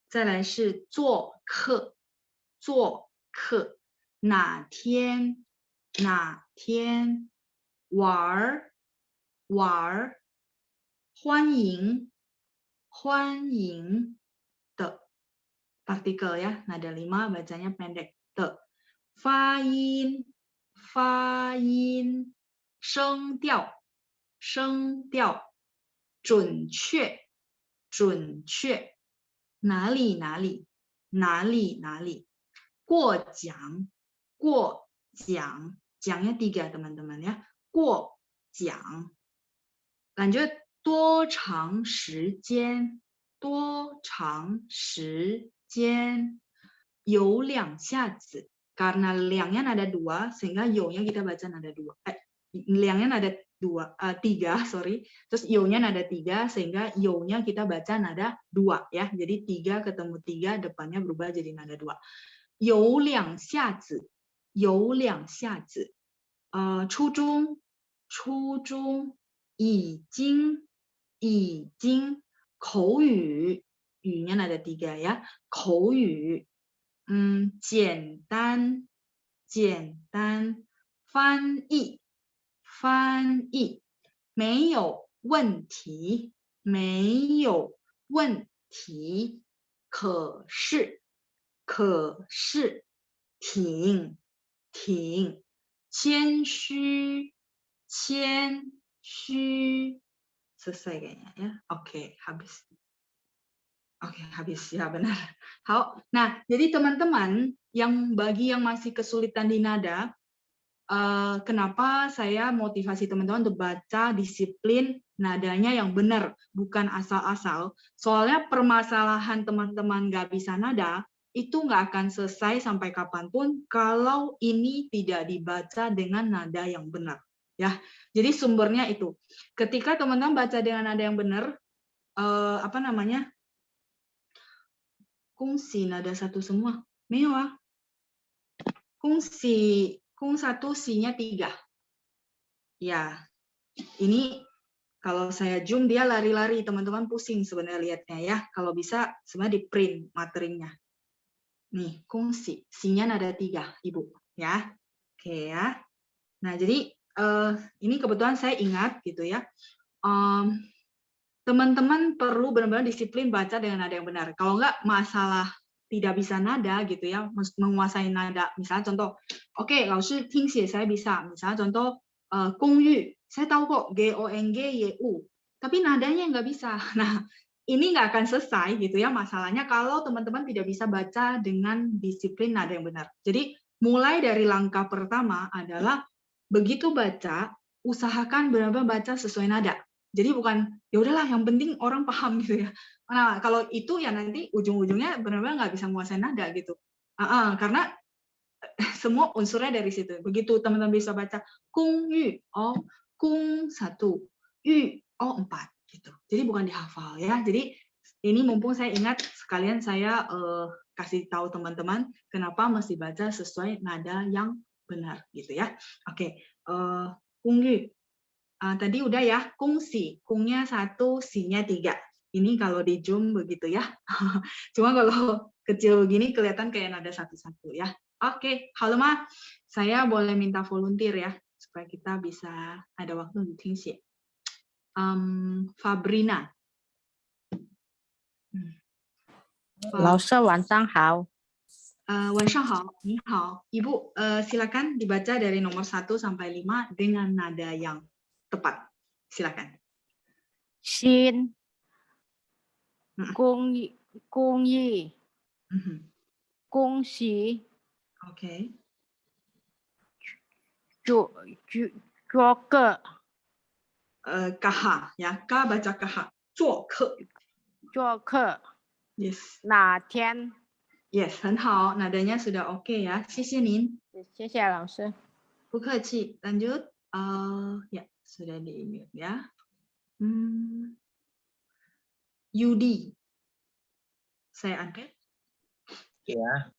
再来是做客 哪天 玩 欢迎 的 partikel ya, nada 5 bacanya pendek 的 发音 声调 准确 哪里 过奖 奖nya 3 teman-teman ya, 过奖 lanjut 多长时间 有两下子 karena 两nya nada 2 sehingga you-nya kita baca nada 2. 两nya nada 3, sorry. Terus you-nya nada 3 sehingga you-nya kita baca nada 2 ya. Jadi 3 ketemu 3 depannya berubah jadi nada 2. 有两下子 初中 已经 口语 语nya nada 3 ya, 口语 简单 翻译 没有问题 可是 挺 谦虚 selesai kayaknya ya. Oke, habis. Oke, habis ya benar. Nah, jadi teman-teman bagi yang masih kesulitan di nada, kenapa saya motivasi teman-teman untuk baca disiplin nadanya yang benar, bukan asal-asal. Soalnya permasalahan teman-teman nggak bisa nada, itu nggak akan selesai sampai kapanpun kalau ini tidak dibaca dengan nada yang benar. Ya, jadi sumbernya itu. Ketika teman-teman baca dengan nada yang benar, kungsi nada satu semua. Mewah. Kung satu si-nya 3. Ya, ini kalau saya zoom dia lari-lari, teman-teman pusing sebenarnya lihatnya ya. Kalau bisa sebenarnya di print materinya. Nih, kungsi, si-nya nada 3, Ibu. Ya, oke ya. Nah, jadi ini kebetulan saya ingat gitu ya. Teman-teman perlu benar-benar disiplin baca dengan nada yang benar. Kalau enggak masalah tidak bisa nada gitu ya, menguasai nada. Misalnya contoh, oke, laoshi ting xie saya bisa. Misalnya contoh, gongyu, saya tahu kok G-O-N-G-Y-U. Tapi nadanya nggak bisa. Nah, ini nggak akan selesai gitu ya masalahnya kalau teman-teman tidak bisa baca dengan disiplin nada yang benar. Jadi mulai dari langkah pertama adalah begitu baca, usahakan benar-benar baca sesuai nada. Jadi bukan ya udahlah yang penting orang paham gitu ya. Nah, kalau itu ya nanti ujung-ujungnya benar-benar nggak bisa menguasai nada gitu. Karena semua unsurnya dari situ. Begitu teman-teman bisa baca kung yu, oh kung 1, yu, oh 4 gitu. Jadi bukan dihafal ya. Jadi ini mumpung saya ingat sekalian saya kasih tahu teman-teman kenapa mesti baca sesuai nada yang benar gitu ya. Oke, kung yu. Tadi udah ya, kungsi. Kungnya 1, si-nya 3. Ini kalau di zoom begitu ya. Cuma kalau kecil begini kelihatan kayak nada satu-satu ya. Oke, halo Ma. Saya boleh minta volunteer ya, supaya kita bisa ada waktu untuk tingsi. Fabrina. 老师晚上好。晚上好，你好. Ibu, silakan dibaca dari nomor 1 sampai 5 dengan nada yang tepat. Silakan. 新公益恭喜 Oke. 做个 Kaha ya, ka baca kaha. 做客. 做客 Yes. 哪天 Yes, 很好. Nadanya sudah oke ya. 谢谢您。谢谢老师。不客气. Lanjut. Ya, sudah di-mute ya. Yudi. Saya angkat. Ya.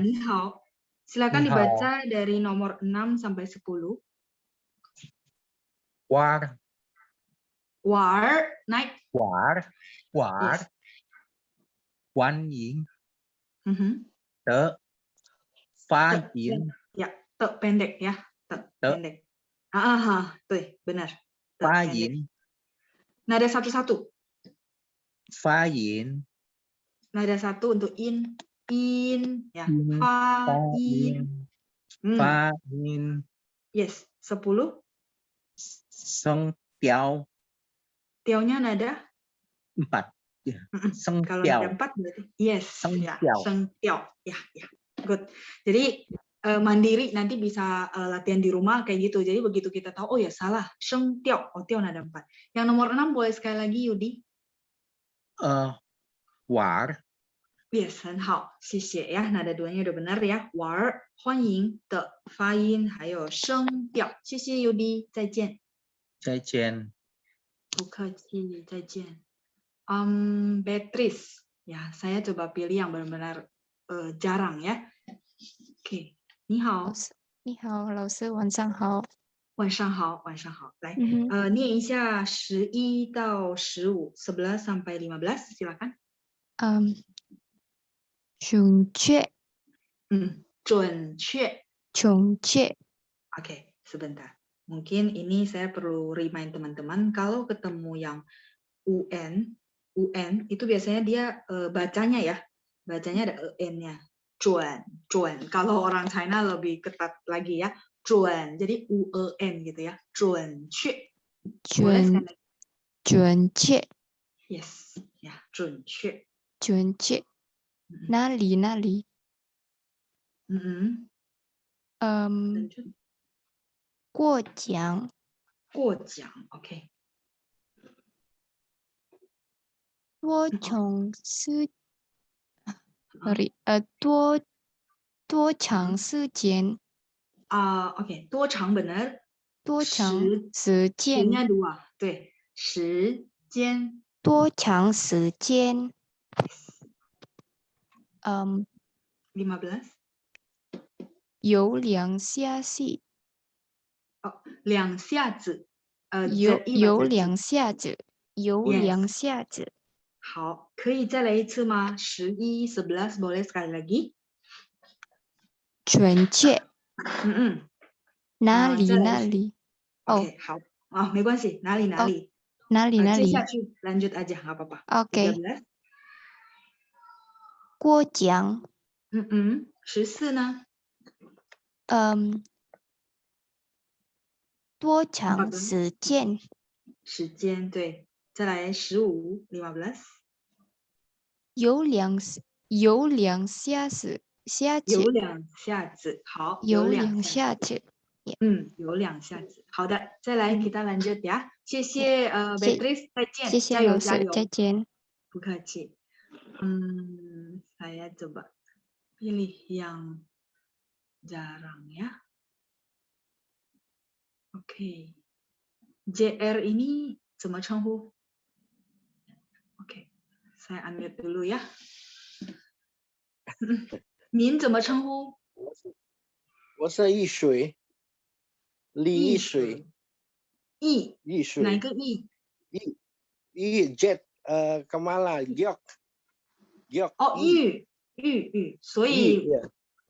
你好. Silakan Ni hao. dibaca dari nomor 6 sampai 10. War. War, naik. War. Yes. 欢迎 Mhm. 的发言 Ya, te pendek ya. Te pendek. Tuh, benar. Te 发 pendek. 言 Nada satu-satu. 发言 Nada satu untuk in ya. In. Fa in. 发言 Yes, 10. 声调 Tiaunya nada 4 ya. 声 kalau 调 nada 4 berarti yes, Seng ya. tiao. Seng tiao. Ya. Good. Jadi mandiri nanti bisa latihan di rumah kayak gitu. Jadi begitu kita tahu oh ya salah, seng tiao. Oh, tiao nada 4. Yang nomor 6 boleh sekali lagi Yudi. 玩 Yes, 很好，谢谢呀。nada 2-nya udah benar ya. 玩欢迎的发音还有声调。谢谢 Yudi， 再见。再见 不客气，再见。Beatrice, ya saya coba pilih yang benar-benar jarang ya. Oke, 你好，你好，老师，晚上好。晚上好，晚上好。来，嗯念一下11到15 11 sampai 15 silakan. 准确，准确。准确， Oke, sebentar. Mungkin ini saya perlu remind teman-teman kalau ketemu yang UN itu biasanya dia bacanya ya. Bacanya ada en-nya. Cuan. Kalau orang China lebih ketat lagi ya. Cuan. Jadi UN gitu ya. 准确. 准确， Yes, ya, 准确。准确。嗯哪里哪里？嗯，嗯，过奖。过奖 ，OK。多长时？sorry，多长时间？ OK，多长 benar，多长时时间？ 时nya dua，对，时间。多长时间？ 15。有两下子。两下子，有 ZI baca 两下子。有 Yes 两下子。好，可以再来一次吗？11, 11 boleh sekali lagi？准确。哪里再来哪里？ OK，好，没关系，哪里哪里？哪里哪里接下去 lanjut aja nggak apa-apa。 ？OK。 13。过奖。 14呢？多长14时间？时间对，再来15 15。有两下子。有两下子，好，有两两下子。有两下子，好的，再来 kita lanjut ya，谢谢谢 Beatrice，再见，谢谢加油老师，加油，再见。不客气。saya coba pilih yang jarang ya. Oke. JR ini 怎么称呼？ Oke, saya unmute dulu ya. 您怎么称呼？我是易水，李易水，易水，哪个易？易 jet Kamala Giok， 玉，所以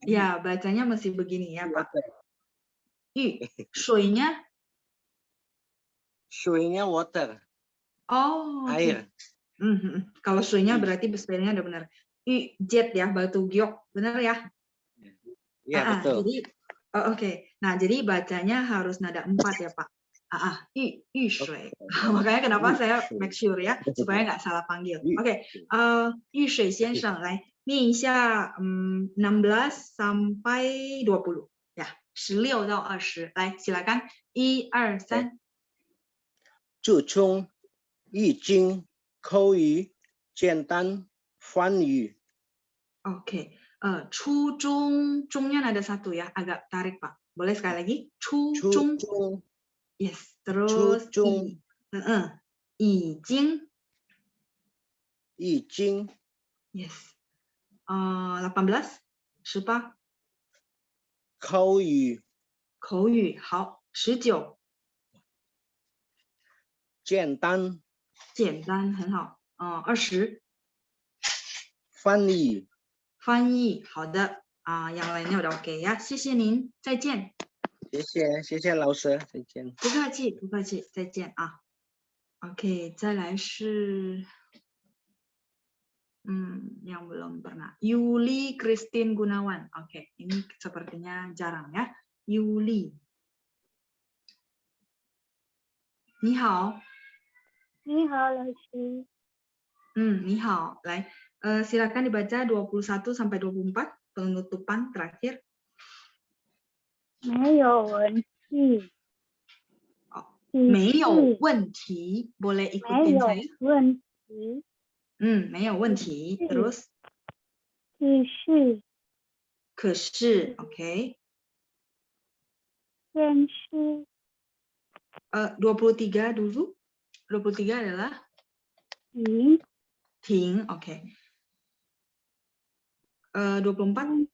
ya bacanya masih begini ya Pak. 玉，水nya？ 水nya water， air. Kalau 水nya berarti spellingnya udah benar. Jet ya, batu giok, benar ya? Ya betul. Jadi, oke. Nah, jadi bacanya harus nada 4 ya Pak. 玉水. Makanya kenapa saya make sure ya, supaya nggak salah panggil. Oke, 玉水先生来念一下16 sampai 20 ya, 16 到 20. 来，silakan. 1、2、3。注重易经口语简单翻译。Oke, 初中 中nya ada 1 ya, agak tarik Pak. Boleh sekali lagi? 初中 yes, terus 已经 yes, 18 18口语好19简单很好20翻译好的yang lainnya udah oke ya, 谢谢您，再见。谢谢老师，再见。不客气，再见啊。OK， 再来是yang belum pernah. Yuli Christine Gunawan. Oke, ini sepertinya jarang ya. Yuli. 你好。你好，老师。你好，来silakan dibaca 21 sampai 24 penutupan terakhir. 没有问题。没有问题 boleh ikutin saya. 没有问题。没有问题 terus 可是 oke. 先是 23 dulu. 23 adalah 停 oke. 24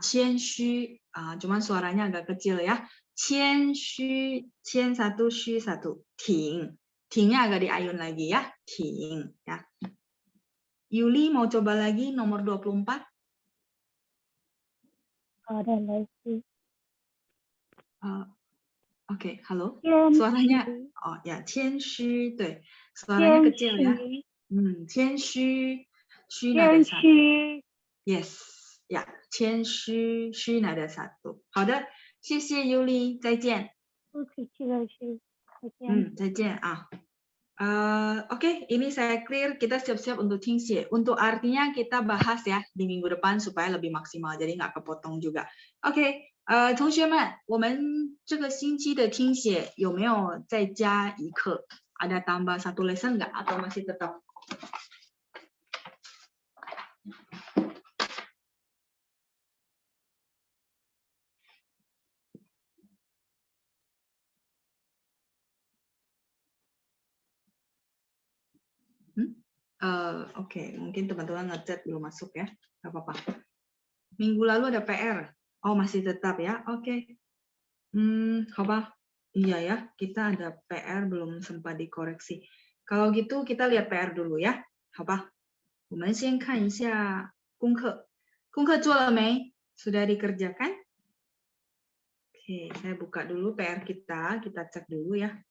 谦虚cuman suaranya agak kecil ya. 谦虚谦 1 虚 1 停 tingnya agak diayun lagi ya. Ting ya. Yuli mau coba lagi nomor 24. 好的，老师。Oke, halo. Suaranya ya 谦虚 对 suaranya kecil ya. 谦虚 虚 nada 1 yes ya 谦虚 虚 nada 1好的，谢谢 Yuli， 再见。不客气，老师，再见。再见 Oke, ini saya clear. Kita siap-siap untuk tingxie. Untuk artinya kita bahas ya di minggu depan supaya lebih maksimal, jadi nggak kepotong juga. Oke, 同学们，我们这个星期的听写有没有再加一课？ Ada tambah satu lesson nggak atau masih tetap? Oke, mungkin teman-teman ngechat belum masuk ya, nggak apa-apa. Minggu lalu ada PR, oh masih tetap ya, oke. 好吧, iya ya, kita ada PR belum sempat dikoreksi. Kalau gitu kita lihat PR dulu ya, 好吧？我们先看一下功课，功课做了没？ Sudah dikerjakan? Oke, saya buka dulu PR kita cek dulu ya.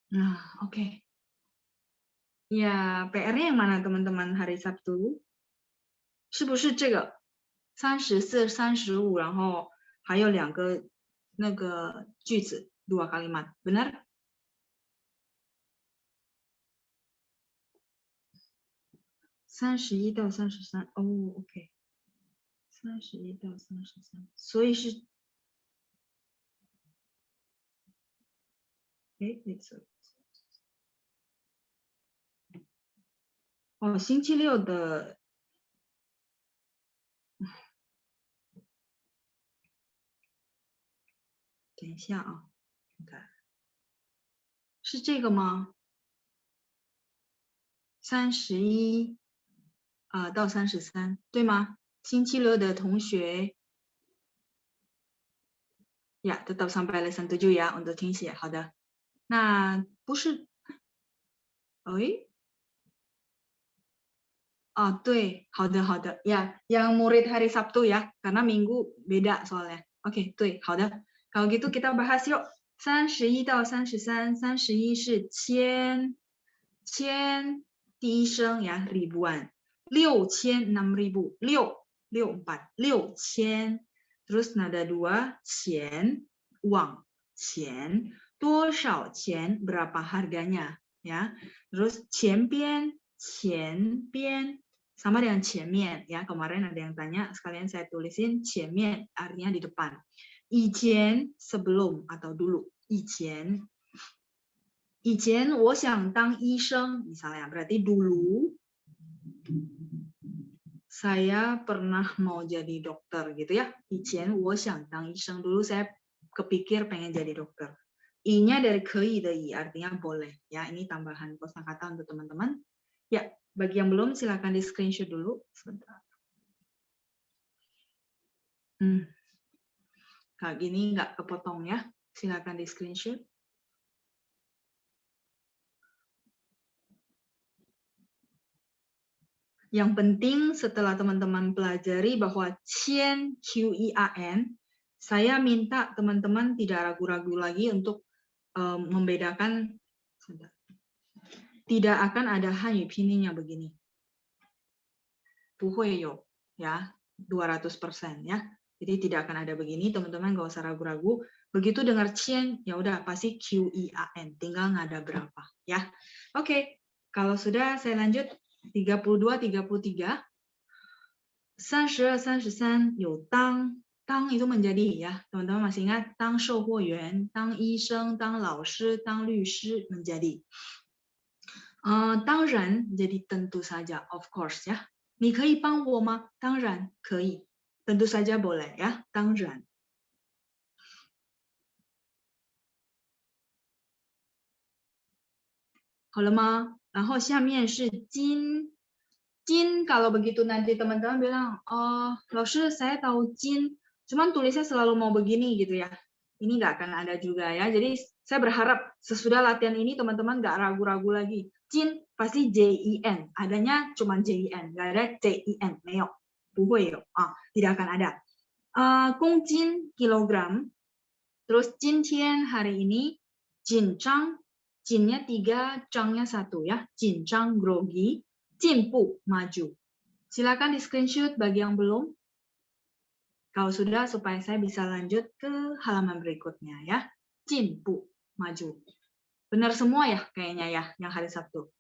Nah, oke. Ya, PR-nya yang mana teman-teman hari Sabtu? 是不是这个34、35，然后还有两个那个句子，dua kalimat, benar? (31到33) 哦 ，OK， 31到33，所以是，哎，没错。哦，星期六的。 等一下啊，看，是这个吗？31到33，对吗？星期六的同学，呀，tetap sampai lesson 7 ya untuk tingxie。好的，那不是，哎，哦，对，好的好的，呀，yang murid hari Sabtu ya, karena Minggu beda soalnya. Oke, 对，好的。 Kalau gitu kita bahas yuk. 31到33, 31是千，第一声ya ribuan. 6000, 6000, 6000. Terus nada 2, 钱, uang, 钱. 多少钱 berapa harganya ya. Terus 前边 sama dengan 前面 ya. Kemarin ada yang tanya, sekalian saya tulisin 前面 artinya di depan. 以前 sebelum atau dulu, 以前我想当医生 misalnya, berarti dulu saya pernah mau jadi dokter gitu ya. 以前我想当医生, dulu saya kepikir pengen jadi dokter. I-nya dari 可以的以 artinya boleh ya. Ini tambahan kosakata untuk teman-teman. Ya, bagi yang belum silakan di screenshot dulu sebentar. Kayak gini nggak kepotong ya, silakan di screenshot. Yang penting setelah teman-teman pelajari bahwa qian, Q-I-A-N, saya minta teman-teman tidak ragu-ragu lagi untuk membedakan, tidak akan ada hanyu pinyin yang begini. 不会有 ya, 200% ya. Jadi tidak akan ada begini, teman-teman nggak usah ragu-ragu. Begitu dengar qian, ya udah pasti Q-I-A-N, tinggal nggak ada berapa ya. Oke, kalau sudah saya lanjut 32, 33. 32, 33有当 itu menjadi ya, teman-teman masih ingat 当售货员, 当医生, 当老师, 当律师 menjadi. 当然 jadi tentu saja, of course ya. 你可以帮我吗？当然可以。 Tentu saja boleh ya, 当然。好了吗？然后下面是金，金 kalau begitu nanti teman-teman bilang, oh, 老师 saya tahu 金， cuman tulisnya selalu mau begini gitu ya. Ini nggak akan ada juga ya. Jadi saya berharap sesudah latihan ini teman-teman nggak ragu-ragu lagi. Jin pasti JIN, adanya cuma JIN, nggak ada CIN, 没有，不会有啊，tidak akan ada. 公斤 kilogram, terus 今天 hari ini, 紧张 jinnya 3, zhangnya 1 ya, 紧张 grogi, 进步 maju. Silakan di screenshot bagi yang belum. Kalau sudah supaya saya bisa lanjut ke halaman berikutnya ya. 进步 maju. Benar semua ya kayaknya ya yang hari Sabtu.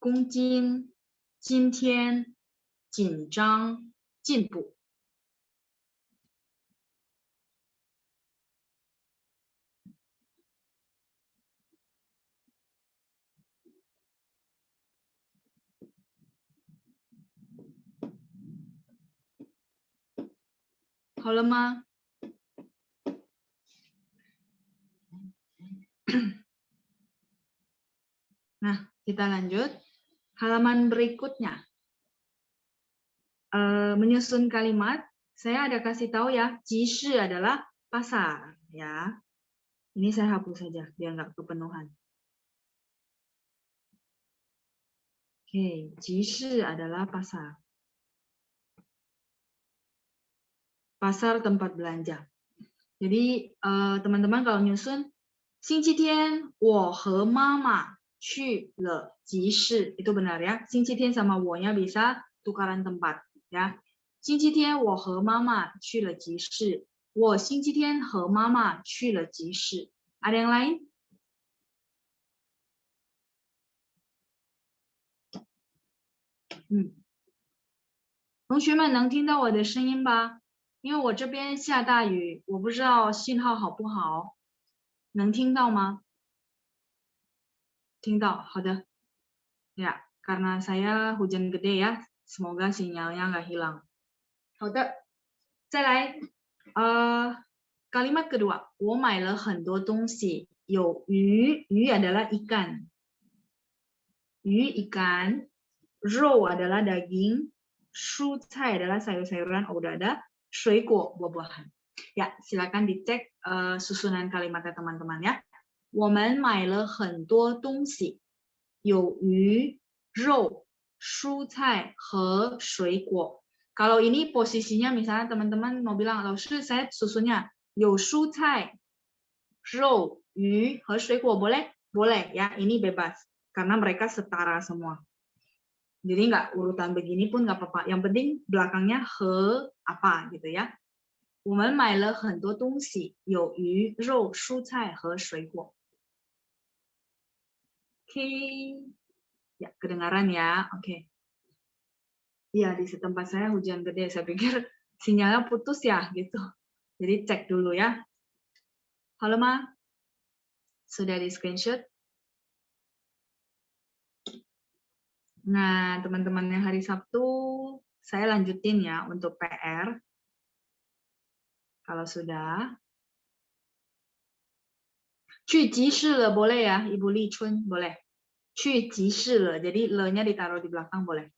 Gongjin, 今天, 紧张, 进步. Halo Ma. Nah, kita lanjut. Halaman berikutnya. Menyusun kalimat, saya ada kasih tahu ya, jishi adalah pasar. Ya. Ini saya hapus saja, biar nggak kepenuhan. Oke, jishi adalah pasar. Pasar tempat belanja. Jadi, teman-teman kalau nyusun, 星期天我和妈妈去了集市, itu benar ya. 星期天 sama 我nya bisa tukaran tempat ya. 星期天我和妈妈去了集市. 我星期天和妈妈去了集市. Ada yang lain? Hmm. 同学们能听到我的声音吧？因为我这边下大雨，我不知道信号好不好，能听到吗？听到，好的。Ya, karena saya hujan gede ya, semoga sinyalnya nggak hilang. 好的，再来，kalimat kedua, 我买了很多东西，有鱼，鱼 adalah ikan， 鱼 ikan， 肉 adalah daging， 蔬菜 adalah sayur-sayuran, udah ada, 水果 buah-buahan. Ya, silakan dicek susunan kalimatnya teman-teman ya. 我们买了很多东西，有鱼、肉、蔬菜和水果. Kalau ini posisinya misalnya teman-teman mau bilang, Laoshi saya susunnya 有蔬菜、肉、鱼和水果 boleh? Boleh ya, ini bebas karena mereka setara semua. Jadi nggak urutan begini pun nggak apa-apa. Yang penting belakangnya he apa gitu ya. 我们买了很多东西，有鱼、肉、蔬菜和水果。Oke, ya kedengaran ya. Oke. Iya di tempat saya hujan gede. Saya pikir sinyalnya putus ya gitu. Jadi cek dulu ya. Halo Ma, sudah di screenshot? Nah teman-teman yang hari Sabtu saya lanjutin ya untuk PR. Kalau sudah. 去集市了 boleh ya, Ibu Li Chun boleh. 去集市了, jadi le-nya ditaruh di belakang boleh.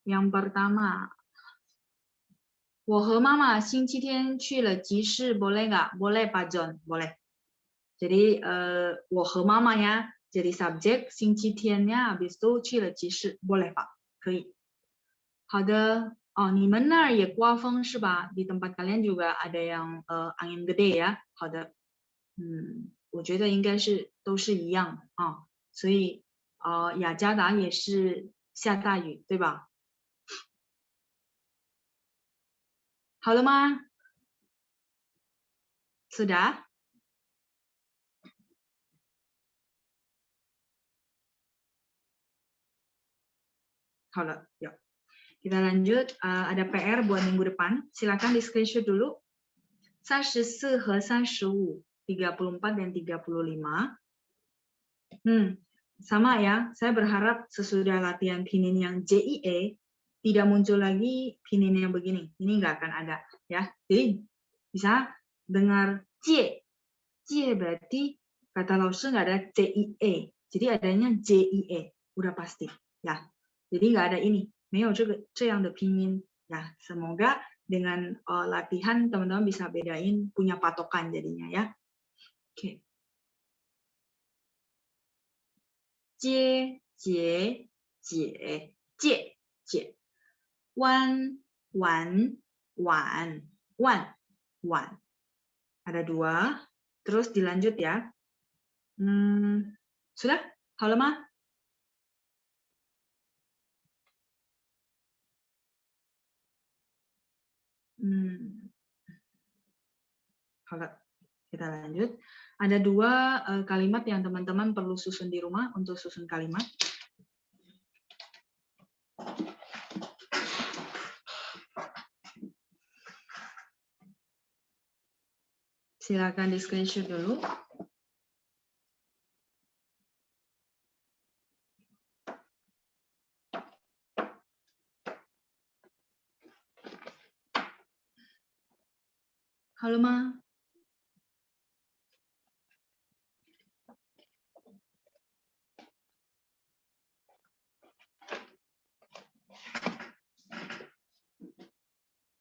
Yang pertama, 我和妈妈星期天去了集市 boleh nggak? Boleh Pak John, boleh. Jadi 我和妈妈ya, jadi subjek, 星期天nya habis itu 去了集市 boleh Pak, 可以. 好的. Oh, 你们那儿也刮风是吧? Di tempat kalian juga ada yang angin gede ya. 好的. 我觉得应该是都是一样啊，所以雅加达也是下大雨，对吧？好了吗？ Sudah? Halo, yuk. Kita lanjut. Ada PR buat minggu depan. Silakan di screenshot dulu. 34 和35. 34 dan 35. Sama ya, saya berharap sesudah latihan pinin yang JIE tidak muncul lagi pinin yang begini. Ini nggak akan ada ya. Jadi bisa dengar J. J berarti kata Laoshi nggak ada JIE. Jadi adanya JIE, udah pasti ya. Jadi nggak ada ini. 没有这样的拼音 ya. Semoga dengan latihan teman-teman bisa bedain punya patokan jadinya ya. Oke. Jie, jie, jie, jie, jie. Wan, wan, wan, wan, wan. Ada 2. Terus dilanjut ya. Sudah? 好了吗？ Kalau kita lanjut, ada 2 kalimat yang teman-teman perlu susun di rumah untuk susun kalimat. Silakan di screenshot dulu. Halo Ma.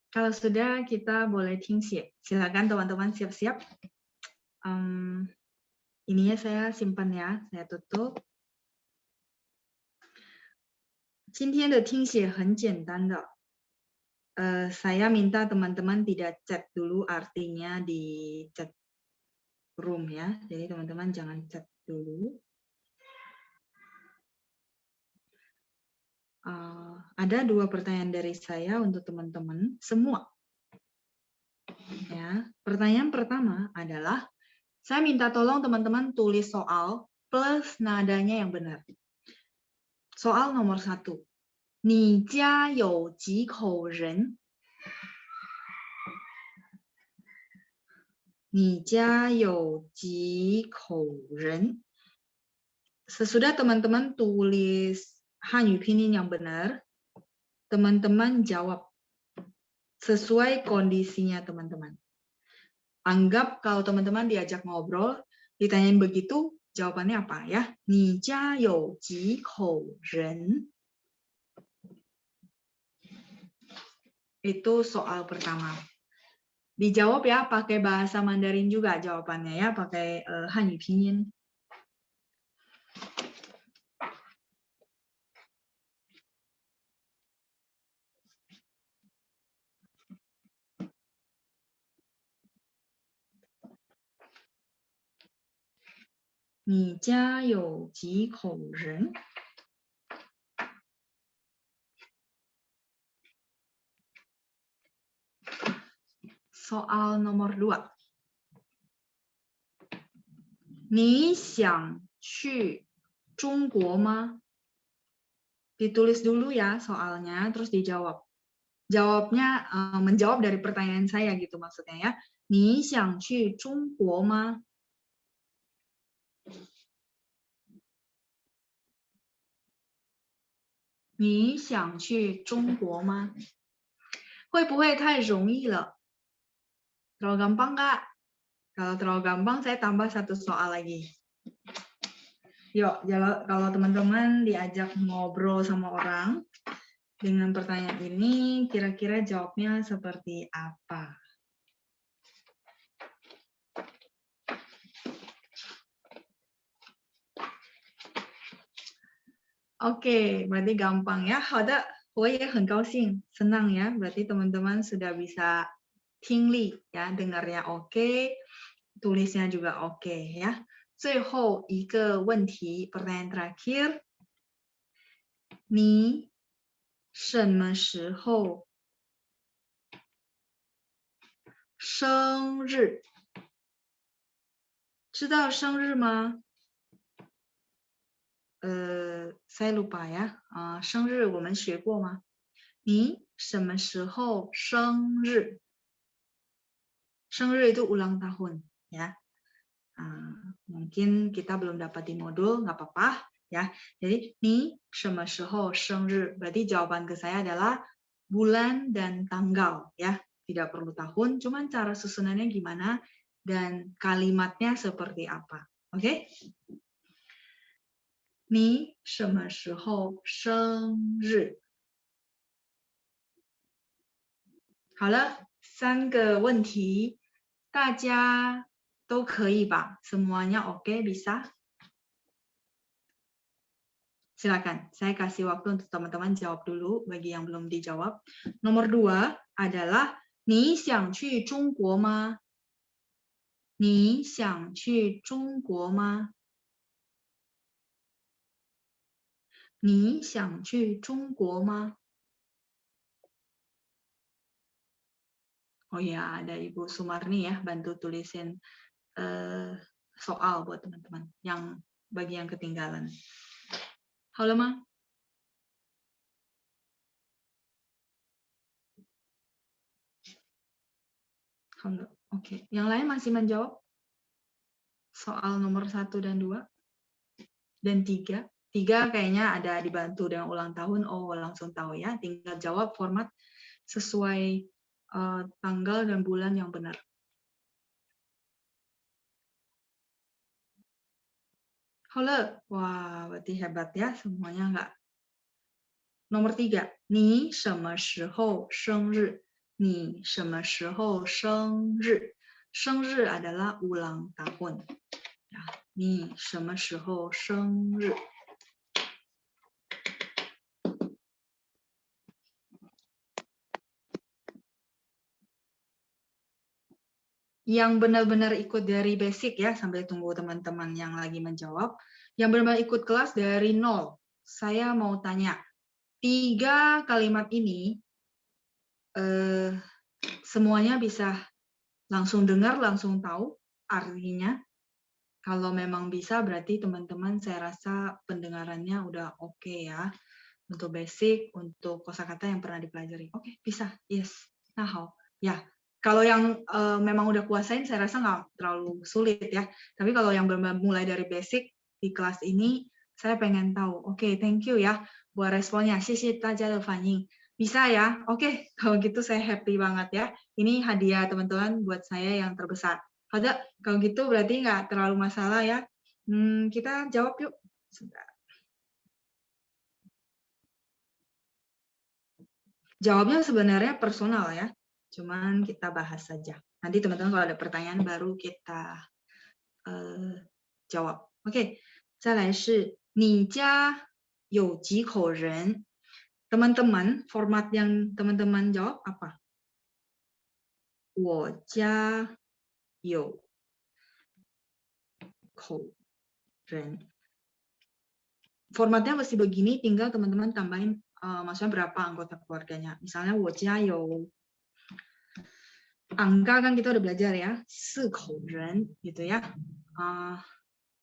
Kalau sudah, kita boleh tingxie. Silakan teman-teman siap-siap. Ininya saya simpan ya, saya tutup. 今天的听写很简单的. Saya minta teman-teman tidak chat dulu artinya di chat room ya. Jadi teman-teman jangan chat dulu. Ada 2 pertanyaan dari saya untuk teman-teman semua. Ya, pertanyaan pertama adalah saya minta tolong teman-teman tulis soal plus nadanya yang benar. Soal nomor 1. 你家有几口人? 你家有几口人? Sesudah teman-teman tulis Hanyu Pinyin yang benar, teman-teman jawab sesuai kondisinya teman-teman. Anggap kalau teman-teman diajak ngobrol, ditanyain begitu, jawabannya apa ya? 你家有几口人? Itu soal pertama. Dijawab ya pakai bahasa Mandarin juga jawabannya ya, pakai Hanyu Pinyin. Ni jia you ji kou ren? Soal nomor 2. Ni xiang qu Zhongguo ma? Ditulis dulu ya soalnya, terus dijawab. Jawabnya menjawab dari pertanyaan saya gitu maksudnya ya. Ni xiang qu Zhongguo ma? Ni xiang qu Zhongguo ma? 会不会太容易了? Terlalu gampang nggak? Kalau terlalu gampang, saya tambah 1 soal lagi. Yuk, kalau teman-teman diajak ngobrol sama orang dengan pertanyaan ini, kira-kira jawabnya seperti apa? Oke, berarti gampang ya. 好的，我也很高兴, senang ya. Berarti teman-teman sudah bisa tingli ya, dengarnya oke, tulisnya juga oke ya. 最后一个问题, pertanyaan terakhir. 你什么时候生日? 知道生日吗? Saya lupa ya. 生日我们学过吗? 你什么时候生日? 生日 itu ulang tahun ya. Mungkin kita belum dapat di modul, nggak apa-apa ya. Jadi ni 什么时候生日? Berarti jawaban ke saya adalah bulan dan tanggal ya. Tidak perlu tahun, cuman cara susunannya gimana dan kalimatnya seperti apa. Oke? Ni 什么时候生日?好了，3个问题，大家都可以吧？Semuanya oke bisa? Silakan, saya kasih waktu untuk teman-teman jawab dulu bagi yang belum dijawab. Nomor 2 adalah 你想去中国吗？你想去中国吗？你想去中国吗？ Oh ya, ada Ibu Sumarni ya, bantu tulisin soal buat teman-teman yang bagi yang ketinggalan. Halo, Ma. Halo. Oke, yang lain masih menjawab soal nomor 1 dan 2 dan 3. 3 kayaknya ada dibantu dengan ulang tahun. Oh, langsung tahu ya. Tinggal jawab format sesuai tanggal dan bulan yang benar. Halo. Wah, berarti hebat ya. Semuanya enggak. Nomor 3. 你什么时候生日？你什么时候生日？生日 adalah ulang tahun. Ya, 你什么时候生日？ Yang benar-benar ikut dari basic ya, sambil tunggu teman-teman yang lagi menjawab. Yang benar-benar ikut kelas dari 0. Saya mau tanya, 3 kalimat ini semuanya bisa langsung dengar, langsung tahu artinya. Kalau memang bisa, berarti teman-teman saya rasa pendengarannya udah oke ya. Untuk basic, untuk kosakata yang pernah dipelajari. Oke, bisa. Yes. Nah, ya. Kalau yang memang udah kuasain, saya rasa nggak terlalu sulit ya. Tapi kalau yang mulai dari basic di kelas ini, saya pengen tahu. Oke, thank you ya buat responnya. 谢谢大家的反应. Bisa ya? Oke, kalau gitu saya happy banget ya. Ini hadiah teman-teman buat saya yang terbesar. Kalau gitu berarti nggak terlalu masalah ya. Kita jawab yuk. Sebentar. Jawabnya sebenarnya personal ya. Cuman kita bahas saja. Nanti teman-teman kalau ada pertanyaan baru kita jawab. Oke, 再来是你家有几口人? Teman-teman, format yang teman-teman jawab apa? 我家有口人. Formatnya masih begini, tinggal teman-teman tambahin maksudnya berapa anggota keluarganya. Misalnya 我家有 angka kan kita udah belajar ya, 4口人 gitu ya.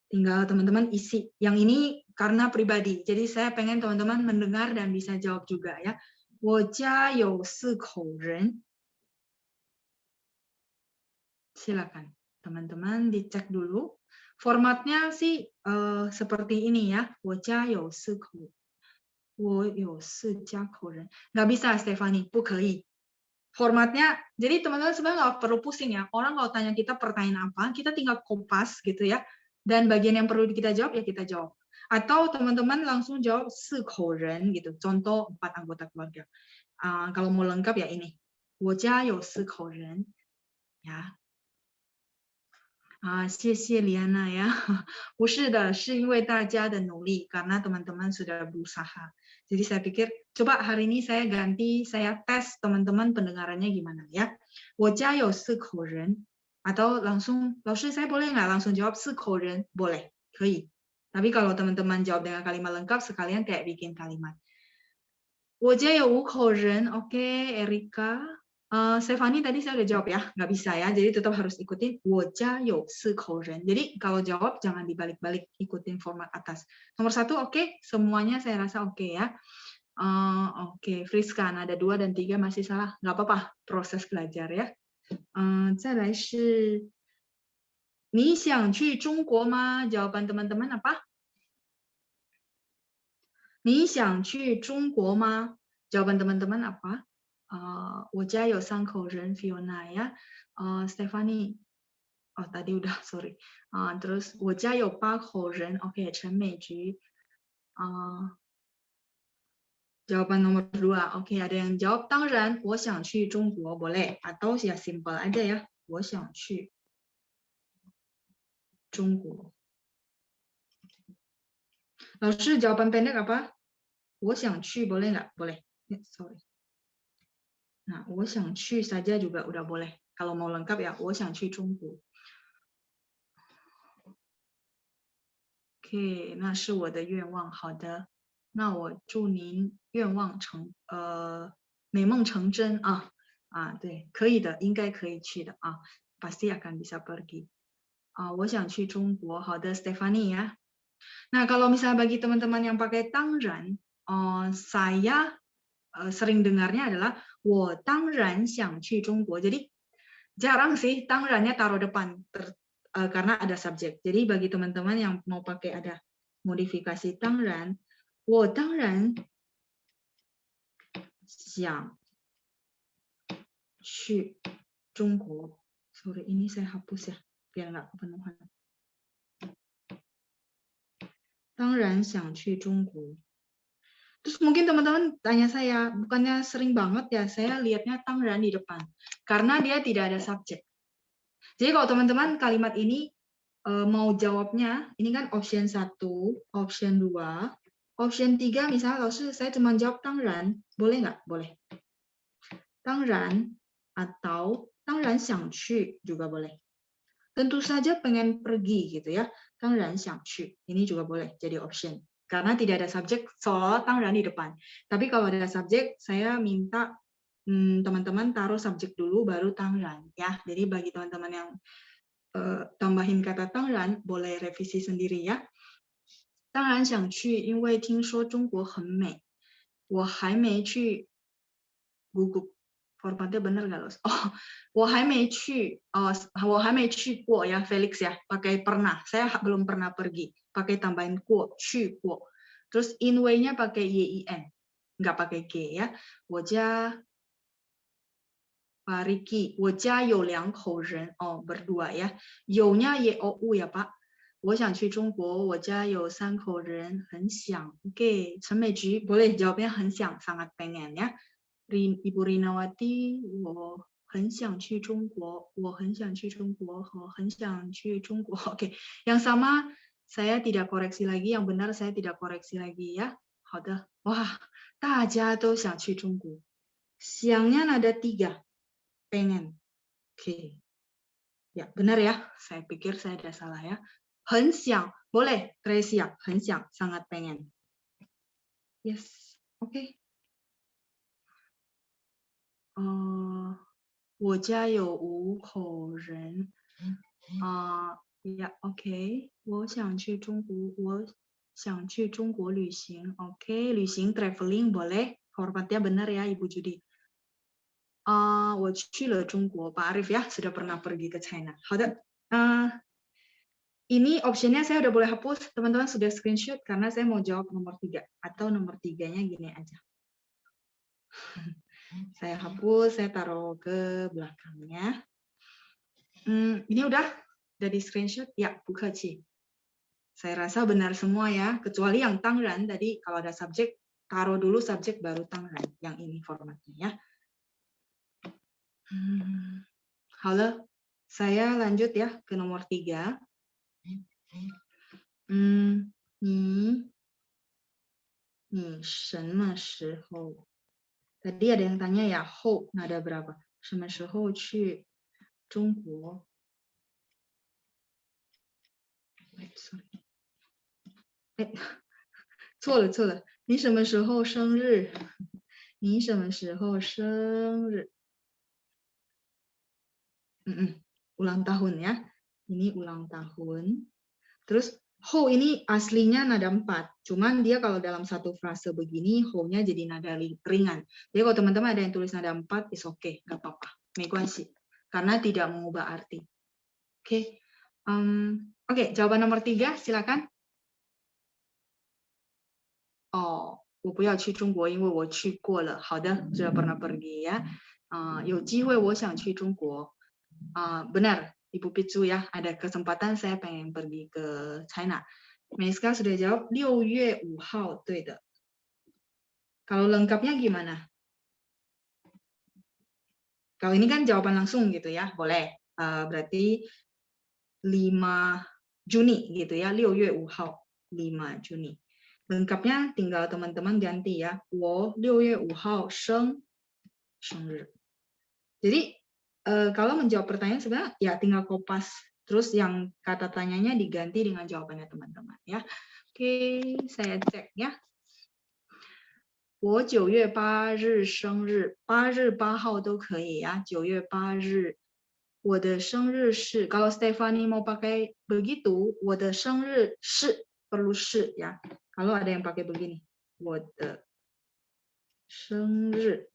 Tinggal teman-teman isi. Yang ini karena pribadi. Jadi saya pengen teman-teman mendengar dan bisa jawab juga ya. 我家有4口人. Silakan teman-teman dicek dulu. Formatnya sih seperti ini ya. 我家有4口. 我有4家口人. Nggak bisa Stephanie, 不可以. Formatnya, jadi teman-teman sebenarnya nggak perlu pusing ya. Orang kalau tanya kita pertanyaan apa, kita tinggal kopas gitu ya. Dan bagian yang perlu kita jawab, ya kita jawab. Atau teman-teman langsung jawab 4口人gitu. Contoh 4 anggota keluarga. Kalau mau lengkap ya ini. 我家有4口人. Ya. 谢谢 Liana ya. 不是的，是因为大家的努力, karena teman-teman sudah berusaha. Jadi saya pikir, coba hari ini saya ganti, saya tes teman-teman pendengarannya gimana ya. 我家有4口人. Atau langsung, 老师 saya boleh nggak langsung jawab 4口人? Boleh, 可以. Tapi kalau teman-teman jawab dengan kalimat lengkap, sekalian kayak bikin kalimat. 我家有5口人, oke, Erika. Stephanie tadi saya udah jawab ya, nggak bisa ya, jadi tetap harus ikutin 我家有4口人. Jadi kalau jawab jangan dibalik-balik, ikutin format atas. Nomor 1 oke, semuanya saya rasa oke ya. Oke, Friska, ada 2 dan 3 masih salah, nggak apa-apa, proses belajar ya. 再来是你想去中国吗? Jawaban teman-teman apa? 你想去中国吗? Jawaban teman-teman apa? 我家有3口人 Fiona ya. Stephanie. Oh, tadi udah, sorry. Terus 我家有8口人 oke, Chen Meiji. Jawaban nomor 2. Oke, ada yang jawab 当然我想去中国 boleh atau ya simple aja ya. 我想去中国. Lalu jawaban pendek apa? 我想去 boleh nggak? Boleh. Sorry. Nah, 我想去 saja juga udah boleh. Kalau mau lengkap ya 我想去中国. Oke, 那是我的愿望。好的，那我祝您愿望美梦成真啊！对，可以的，应该可以去的啊。Pasti akan bisa pergi. 我想去中国。好的 Stephanie ya. Nah, kalau misalnya bagi teman-teman yang pakai 当然, saya sering dengarnya adalah 我当然想去中国. Jadi jarang sih 当然nya taruh depan karena ada subjek. Jadi bagi teman-teman yang mau pakai ada modifikasi 当然, 我当然想去中国. Sorry, ini saya hapus ya, biar nggak kepenuhan. 当然想去中国. Terus mungkin teman-teman tanya saya, bukannya sering banget ya saya lihatnya 当然 di depan, karena dia tidak ada subjek. Jadi kalau teman-teman kalimat ini mau jawabnya, ini kan option 1, option 2, option 3 misalnya saya cuma jawab 当然, boleh nggak? Boleh. 当然 atau 当然想去 juga boleh. Tentu saja pengen pergi gitu ya. 当然想去. Ini juga boleh jadi option. Karena tidak ada subjek, soal 当然 di depan. Tapi kalau ada subjek, saya minta teman-teman taruh subjek dulu baru 当然 ya. Jadi bagi teman-teman yang tambahin kata 当然 boleh revisi sendiri ya. 当然想去，因为听说中国很美。我还没去 Google formatnya bener nggak Los? Oh, 我还没去过 ya Felix ya, pakai pernah. Saya belum pernah pergi, pakai tambahin 过 去过. Terus in way-nya pakai yin, nggak pakai g ya. 我家 Pak Riki, 我家有2口人, oh berdua ya. 有nya you ya Pak. 我想去中国，我家有3口人，很想. Oke, 陈美菊 boleh jawabnya 很想, sangat pengen ya. Ibu Rinawati, 我很想去中国，我很想去中国，我很想去中国. Oke, yang sama saya tidak koreksi lagi, yang benar saya tidak koreksi lagi ya. 好的，哇，大家都想去中国。想nya ada 3, pengen. Oke, ya benar ya. Saya pikir saya ada salah ya. 很想 boleh, Tresia, 很想 sangat pengen. Yes, oke. 我家有5口人. Ya, oke. 我想去中国，我想去中国旅行. Oke, 旅行 traveling boleh. Formatnya benar ya, Ibu Judi. 我去了中国, Pak Arif ya, sudah pernah pergi ke China. 好的. Ini optionnya saya udah boleh hapus, teman-teman sudah screenshot karena saya mau jawab nomor 3 atau nomor 3-nya gini aja. Saya hapus, saya taruh ke belakangnya. Ini udah di screenshot? Ya, bukaci. Saya rasa benar semua ya, kecuali yang 当然 tadi kalau ada subjek, taruh dulu subjek baru 当然. Yang ini formatnya ya. Halo, saya lanjut ya ke nomor 3. 你什么时候 Tadi ada yang tanya ya, 后 nada berapa? 什么时候去中国? Sorry. 错了. 你什么时候生日? 你什么时候生日? Ulang tahun ya. Ini ulang tahun. Terus ho ini aslinya nada 4. Cuman dia kalau dalam satu frase begini, ho-nya jadi nada ringan. Jadi kalau teman-teman ada yang tulis nada 4, is okay, nggak apa-apa. Meguansi. Karena tidak mengubah arti. Oke. Oke, jawaban nomor 3, silakan. 我不要去中国，因为我去过了。好的, sudah pernah pergi ya. 有机会我想去中国. Benar. Ibu Picu ya, ada kesempatan saya pengen pergi ke China. Meiska sudah jawab 6月5号, 对的. Kalau lengkapnya gimana? Kalau ini kan jawaban langsung gitu ya, boleh. Berarti 5 Juni gitu ya, 6月5号, 5 Juni. Lengkapnya tinggal teman-teman ganti ya. 我6月5号生日. Jadi kalau menjawab pertanyaan sebenarnya ya tinggal kopas. Terus yang kata tanyanya diganti dengan jawabannya teman-teman ya. Oke, saya cek ya. 我9月8日生日，8日8号都可以呀，9月8日。我的生日是，kalau Stephanie mau pakai begitu，我的生日是 perlu 是 ya. Kalau ada yang pakai begini，我的生日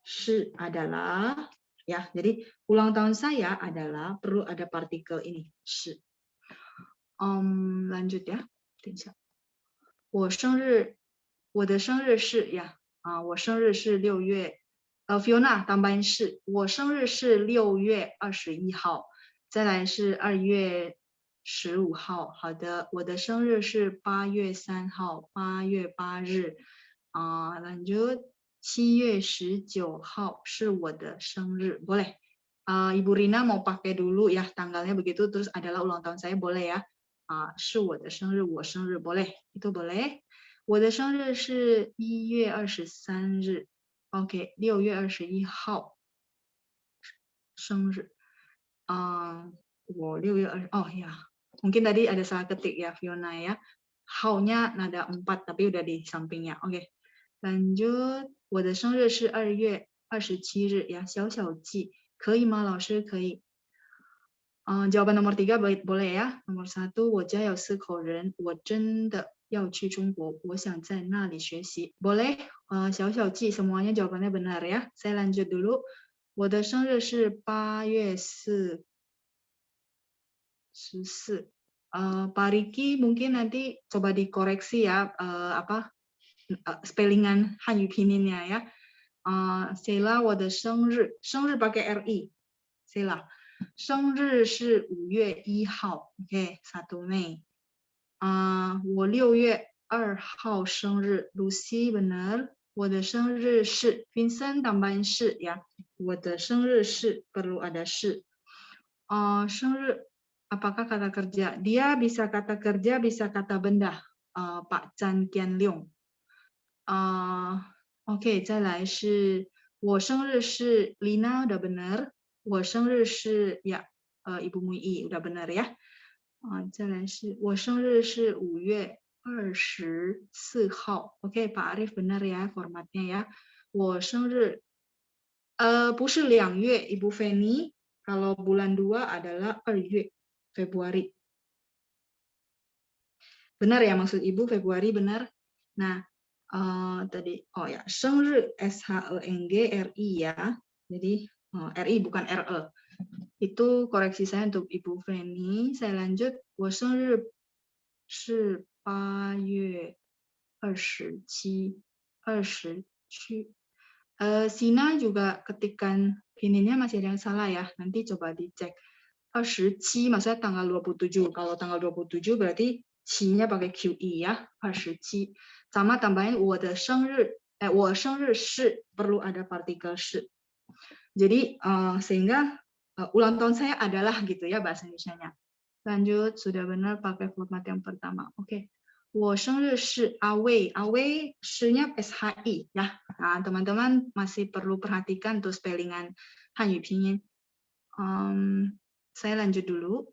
是 adalah ya. Jadi ulang tahun saya adalah perlu ada partikel ini 是。lanjut ya，等一下，我的生日是呀，我生日是6月，Fiona tambahin 是，我生日是6月21号，再来是2月15号，好的，我的生日是8月3号，8月8日，lanjut 7月19号是我的生日，boleh. Ibu Rina mau pakai dulu ya tanggalnya begitu, terus adalah ulang tahun saya boleh ya. 是我的生日，我生日 boleh, itu boleh. 我的生日是1月23日 ，OK， 6月21号生日。我6月20， oh ya, mungkin tadi ada salah ketik ya Fiona ya. How-nya nada 4 tapi udah di sampingnya. Oke, lanjut. 我的生日是2月27日 ya, 小小季，可以吗？老师可以。jawaban nomor 3 boleh ya. Nomor 1， 我家有4口人，我真的要去中国，我想在那里学习。boleh. 小小季 semuanya jawabannya benar ya. Saya lanjut dulu. 我的生日是8月14。Pak Riki mungkin nanti coba dikoreksi ya spellingan Hanyu Pininnya ya. Sheila 我的生日 pakai RI. Sheila 生日是5月1号 ，OK， 1 Mei。我6月2号生日 ，Lucy benar。我的生日是 Vincent tambahin 是 ya。我的生日是 perlu ada 是。生日 apakah kata kerja? Dia bisa kata kerja, bisa kata benda. Pak Chan Kian Leong. OK， 再来是我生日是 Lina udah benar。我生日是 ya Ibu Mui udah benar ya. 再来是我生日是5月24号 Oke, Pak Arif benar ya formatnya ya. 我生日不是2月 Ibu Feni, kalau bulan 2 adalah 2月 Februari. Benar ya maksud Ibu Februari benar. Nah, tadi ya 生日 SHENG-RI ya. Jadi RI bukan RE. Itu koreksi saya untuk Ibu Feni. Saya lanjut. 我生日是8月27. Sina juga ketikan pininnya masih ada yang salah ya. Nanti coba dicek. 27 maksudnya tanggal 27. Kalau tanggal 27 berarti C-nya pakai QE ya. 27. Sama tambahin 我的生日是 perlu ada partikel 是. Jadi sehingga ulang tahun saya adalah gitu ya bahasa Indonesianya. Lanjut, sudah benar pakai format yang pertama. Oke. 我生日是阿魏 nya SHI ya. Nah, teman-teman masih perlu perhatikan tuh spellingan Hanyu Pinyin. Saya lanjut dulu.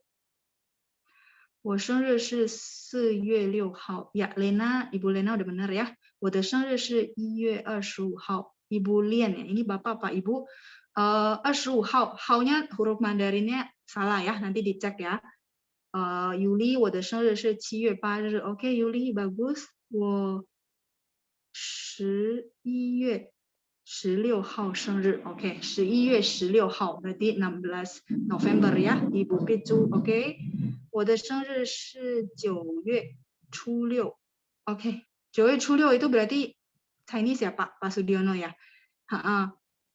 我生日是4月6号 ya, Ibu Lena udah benar ya. 我的生日是1月25号 Ibu Lian ya. Ini Bapak Pak Ibu. 25号 how-nya huruf Mandarinnya salah ya, nanti dicek ya. Yuli 我的生日是7月8日 Oke, Yuli bagus. 我11月16号生日 Oke, 11月16号 berarti 16 November ya, Ibu Picu. Oke. 我的生日是9月初6 Oke, 9月初6 itu berarti Chinese ya Pak Sudiono ya.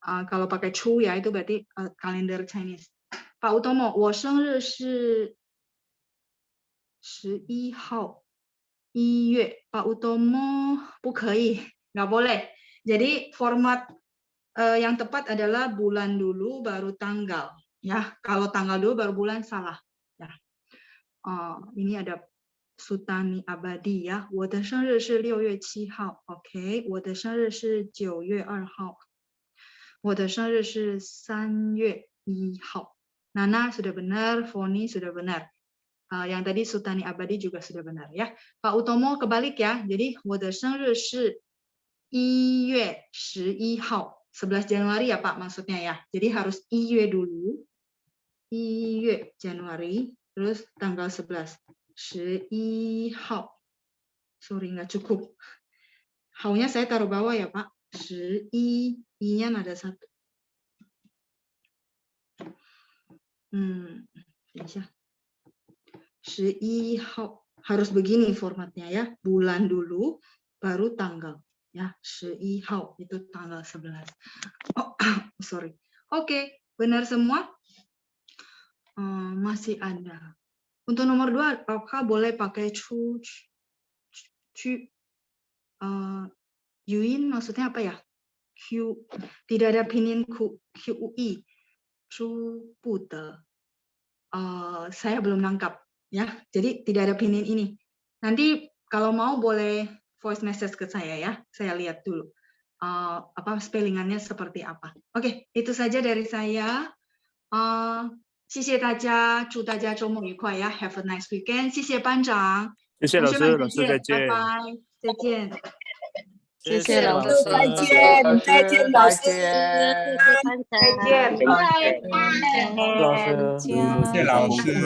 Kalau pakai Chu ya itu berarti kalender Chinese. Pak Utomo, 我生日是11号1月 Pak Utomo 不可以 nggak boleh. Jadi format yang tepat adalah bulan dulu baru tanggal ya. Kalau tanggal dulu baru bulan salah ya. Ini ada Sutani Abadi ya. 我的生日是6月7号 OK 我的生日是9月2号我的生日是3月1号 Nana sudah benar, Foni sudah benar. Yang tadi Sutani Abadi juga sudah benar ya. Pak Utomo kebalik ya. Jadi 我的生日是1月11号 11 Januari ya Pak maksudnya ya. Jadi harus 1月 dulu. 1月 Januari terus tanggal 11. 11号. Sorry nggak cukup. Haunya saya taruh bawah ya Pak. 11 i-nya ada satu. 11号 harus begini formatnya ya. Bulan dulu baru tanggal ya. 11号 itu tanggal 11. Oh, sorry. Oke, benar semua? Masih ada. Untuk nomor 2 apakah boleh pakai chu yuin maksudnya apa ya? Q tidak ada pinyin QUI. Chu pude. Saya belum nangkap ya. Jadi tidak ada pinyin ini. Nanti kalau mau boleh voice message ke saya ya. Saya lihat dulu apa spellingannya seperti apa. Oke, itu saja dari saya. 谢谢大家，祝大家周末愉快呀 ！Have a nice weekend。谢谢班长，谢谢老师，老师再见，拜拜，再见。谢谢老师，再见，再见，老师，再见，老师，谢谢老师，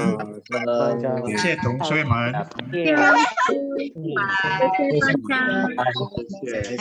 谢谢同学们。谢谢。